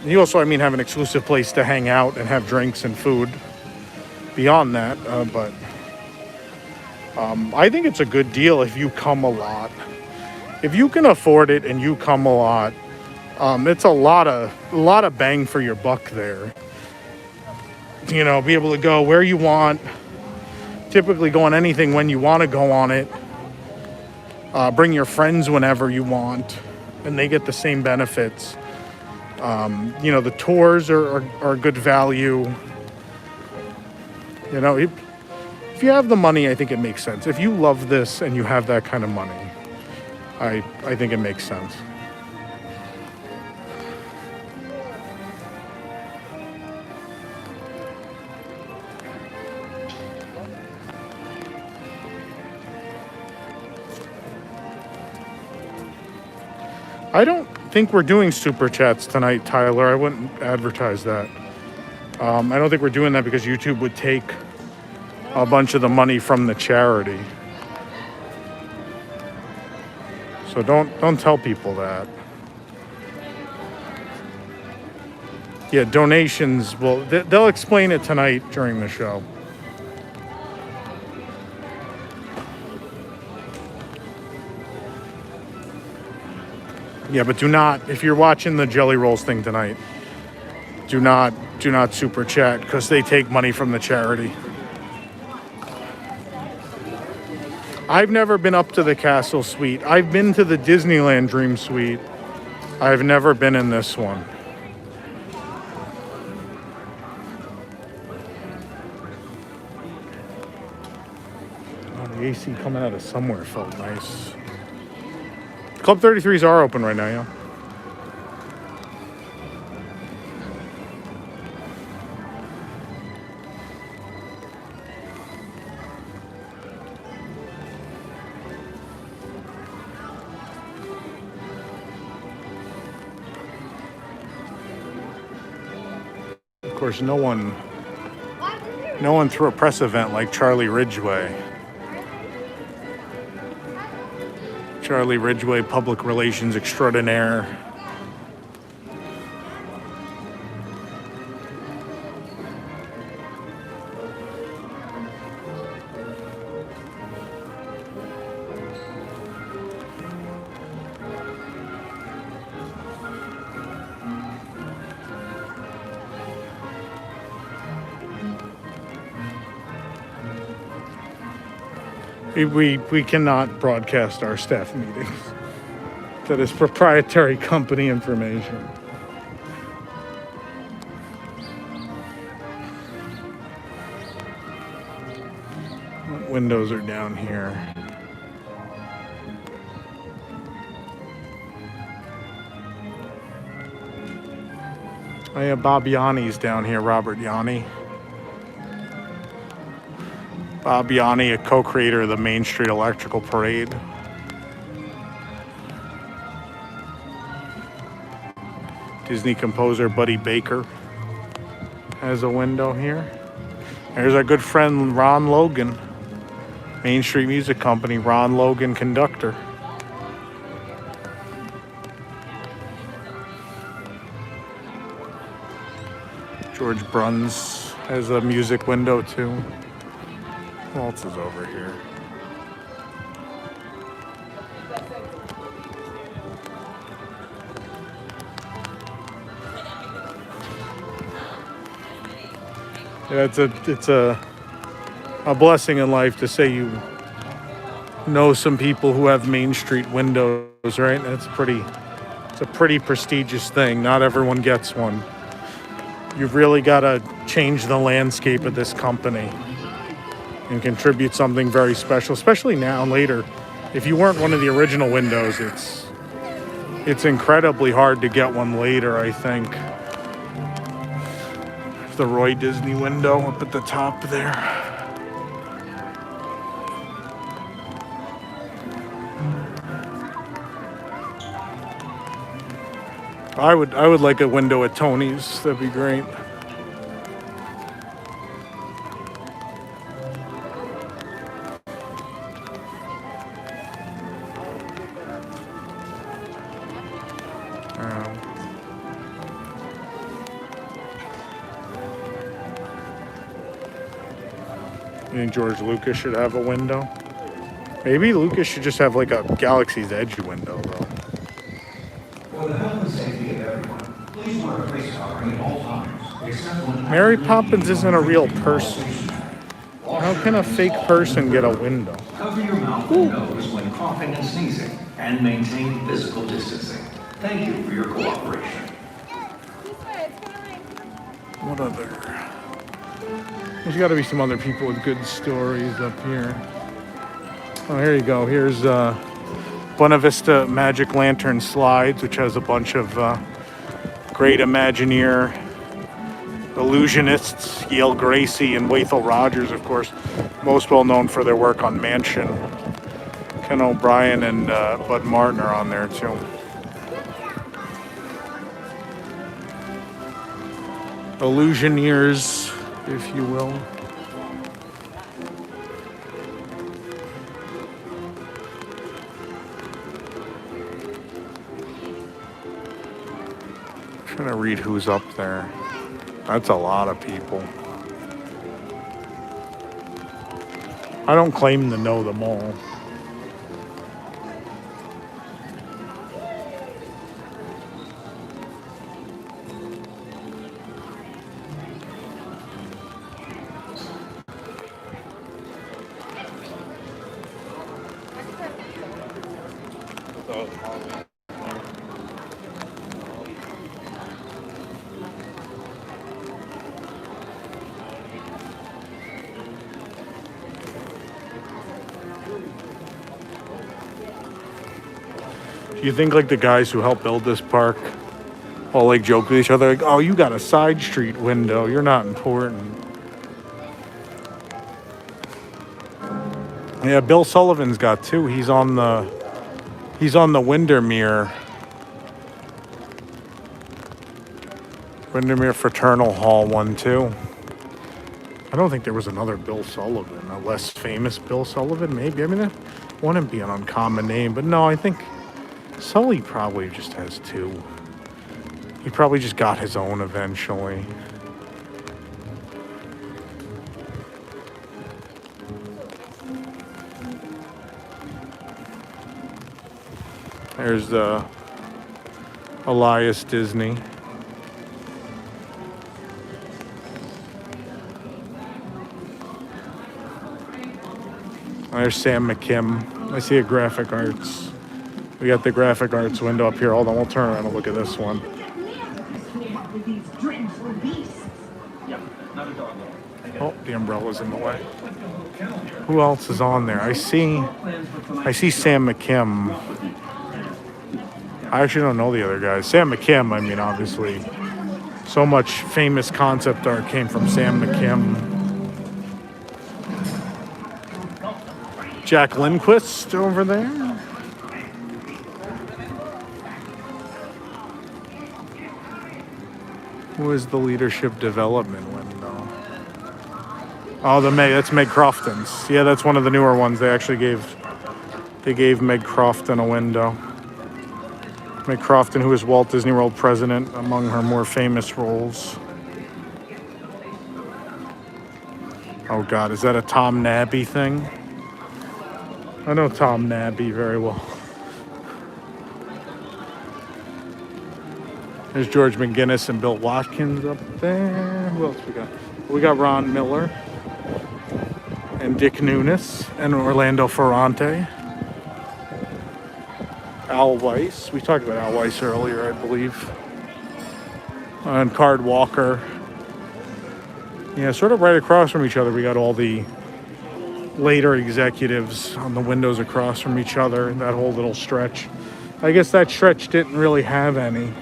You also, have an exclusive place to hang out and have drinks and food beyond that. But I think it's a good deal if you come a lot. If you can afford it and you come a lot, it's a lot of bang for your buck there. Be able to go where you want, typically go on anything when you want to go on it. Bring your friends whenever you want, and they get the same benefits. The tours are good value. If you have the money, I think it makes sense. If you love this and you have that kind of money, I think it makes sense. I don't think we're doing super chats tonight, Tyler. I wouldn't advertise that. I don't think we're doing that because YouTube would take a bunch of the money from the charity. So don't tell people that. Yeah, donations, well, they'll explain it tonight during the show. Yeah, but do not, if you're watching the Jelly Rolls thing tonight, do not super chat because they take money from the charity. I've never been up to the Castle Suite. I've been to the Disneyland Dream Suite. I've never been in this one. Oh, the AC coming out of somewhere felt nice. Club 33s are open right now, yeah. Of course, no one threw a press event like Charlie Ridgway. Charlie Ridgway, public relations extraordinaire. We cannot broadcast our staff meetings. That is proprietary company information. Windows are down here. Oh yeah, Bob Yanni's down here, Robert Yanni. Bob Yanni, a co-creator of the Main Street Electrical Parade. Disney composer Buddy Baker has a window here. There's our good friend Ron Logan, Main Street Music Company, Ron Logan, conductor. George Bruns has a music window too. Who else is over here? Yeah, it's a a blessing in life to say you know some people who have Main Street windows, right? It's a pretty prestigious thing. Not everyone gets one. You've really got to change the landscape of this company and contribute something very special, especially now and later. If you weren't one of the original windows, it's incredibly hard to get one later, I think. The Roy Disney window up at the top there. I would like a window at Tony's. That'd be great. You think George Lucas should have a window? Maybe Lucas should just have like a Galaxy's Edge window, though. For the health and safety of everyone, please wear a face covering at all times, except when Mary Poppins isn't a real person. How can a fake person get a window? cover your mouth and nose when coughing and sneezing, and maintain physical distancing. Thank you for your cooperation. What other? There's got to be some other people with good stories up here. Oh, here you go. Here's Buena Vista Magic Lantern Slides, which has a bunch of great Imagineer illusionists, Yale Gracie and Wathel Rogers, of course, most well known for their work on Mansion. Ken O'Brien and Bud Martin are on there too. Illusioneers, if you will. Trying to read who's up there. That's a lot of people. I don't claim to know them all. You think like the guys who helped build this park all like joke with each other like, oh, you got a side street window, you're not important. Yeah, Bill Sullivan's got two. He's on the Windermere Fraternal Hall one too. I don't think there was another Bill Sullivan, a less famous Bill Sullivan, maybe. I mean, that wouldn't be an uncommon name, but no, I think Sully probably just has two. He probably just got his own eventually. There's Elias Disney. There's Sam McKim. I see a graphic arts. We got the graphic arts window up here. Hold on, we'll turn around and look at this one. Oh, the umbrella's in the way. Who else is on there? I see Sam McKim. I actually don't know the other guys. Sam McKim, I mean, obviously, so much famous concept art came from Sam McKim. Jack Lindquist over there. Who is the leadership development window? Oh, that's Meg Crofton's. Yeah, that's one of the newer ones. They actually gave Meg Crofton a window. Meg Crofton, who is Walt Disney World president, among her more famous roles. Oh God, is that a Tom Nabby thing? I know Tom Nabby very well. There's George McGinnis and Bill Watkins up there. Who else we got? We got Ron Miller and Dick Nunes and Orlando Ferrante. Al Weiss. We talked about Al Weiss earlier, I believe. And Card Walker. Yeah, sort of right across from each other, we got all the later executives on the windows across from each other, that whole little stretch. I guess that stretch didn't really have any.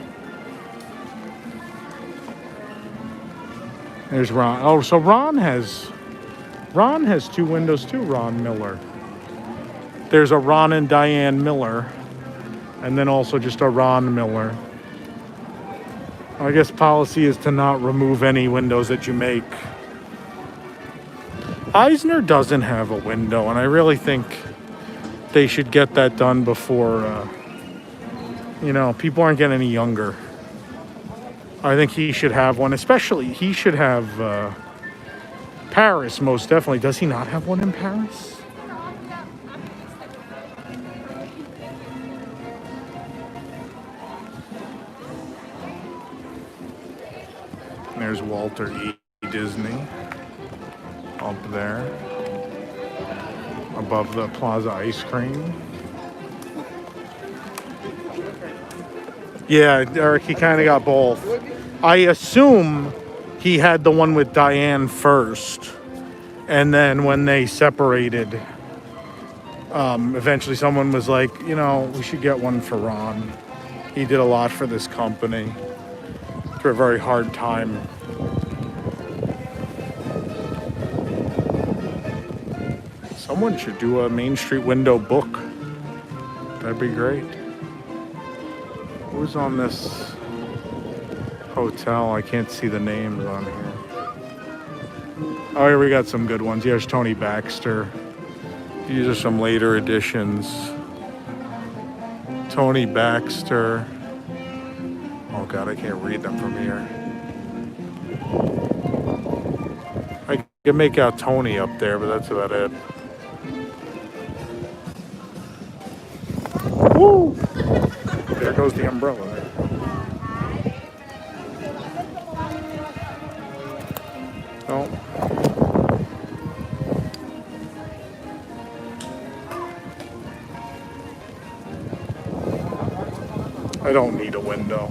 There's Ron. Oh, so Ron has two windows too, Ron Miller. There's a Ron and Diane Miller, and then also just a Ron Miller. I guess policy is to not remove any windows that you make. Eisner doesn't have a window, and I really think they should get that done before, people aren't getting any younger. I think he should have one, especially he should have Paris, most definitely. Does he not have one in Paris? There's Walter E. Disney up there above the Plaza Ice Cream. Yeah, Eric, he kind of got both. I assume he had the one with Diane first, and then when they separated, eventually someone was like, we should get one for Ron. He did a lot for this company through a very hard time. Someone should do a Main Street window book. That'd be great. Who's on this hotel? I can't see the names on here. Oh, here we got some good ones. Here's Tony Baxter. These are some later editions. Tony Baxter. Oh God, I can't read them from here. I can make out Tony up there, but that's about it. Woo! There goes the umbrella there. Oh. I don't need a window.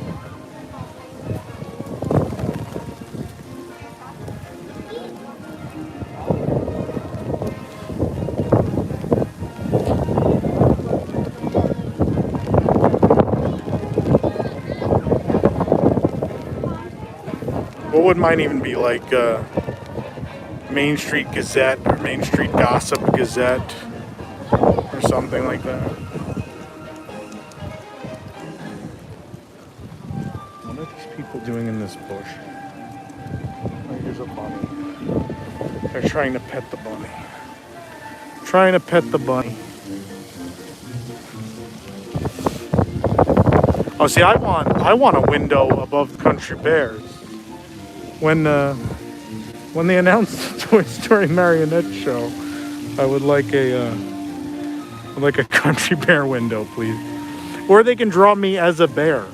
What would mine even be, like Main Street Gazette or Main Street Gossip Gazette or something like that? What are these people doing in this bush? Oh, here's a bunny. They're trying to pet the bunny. Trying to pet the bunny. Oh, see, I want a window above Country Bears. When they announced the Toy Story marionette show, I would like a Country Bear window, please. Or they can draw me as a bear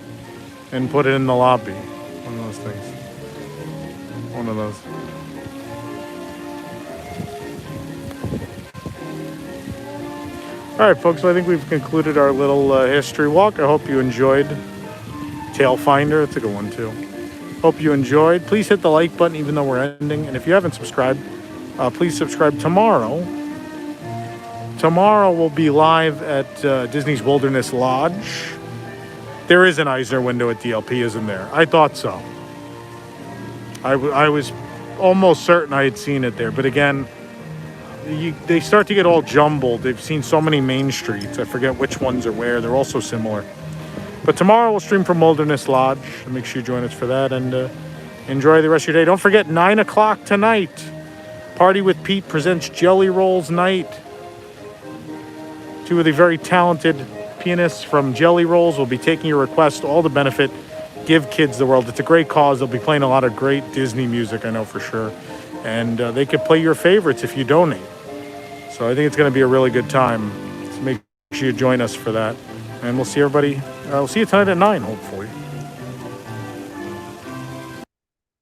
and put it in the lobby. One of those things. One of those. All right, folks, so I think we've concluded our little history walk. I hope you enjoyed. Tail Finder, it's a good one too. Hope you enjoyed. Please hit the like button even though we're ending. And if you haven't subscribed, please subscribe tomorrow. Tomorrow we'll be live at Disney's Wilderness Lodge. There is an Eisner window at DLP, isn't there? I thought so. I was almost certain I had seen it there. But again, they start to get all jumbled. They've seen so many main streets. I forget which ones are where. They're all so similar. But tomorrow we'll stream from Wilderness Lodge. So make sure you join us for that and enjoy the rest of your day. Don't forget, 9 o'clock tonight, Party with Pete presents Jelly Rolls Night. Two of the very talented pianists from Jelly Rolls will be taking your request, all to benefit Give Kids the World. It's a great cause. They'll be playing a lot of great Disney music, I know for sure. And they could play your favorites if you donate. So I think it's going to be a really good time. So make sure you join us for that. And we'll see everybody. We'll see you tonight at 9, hopefully.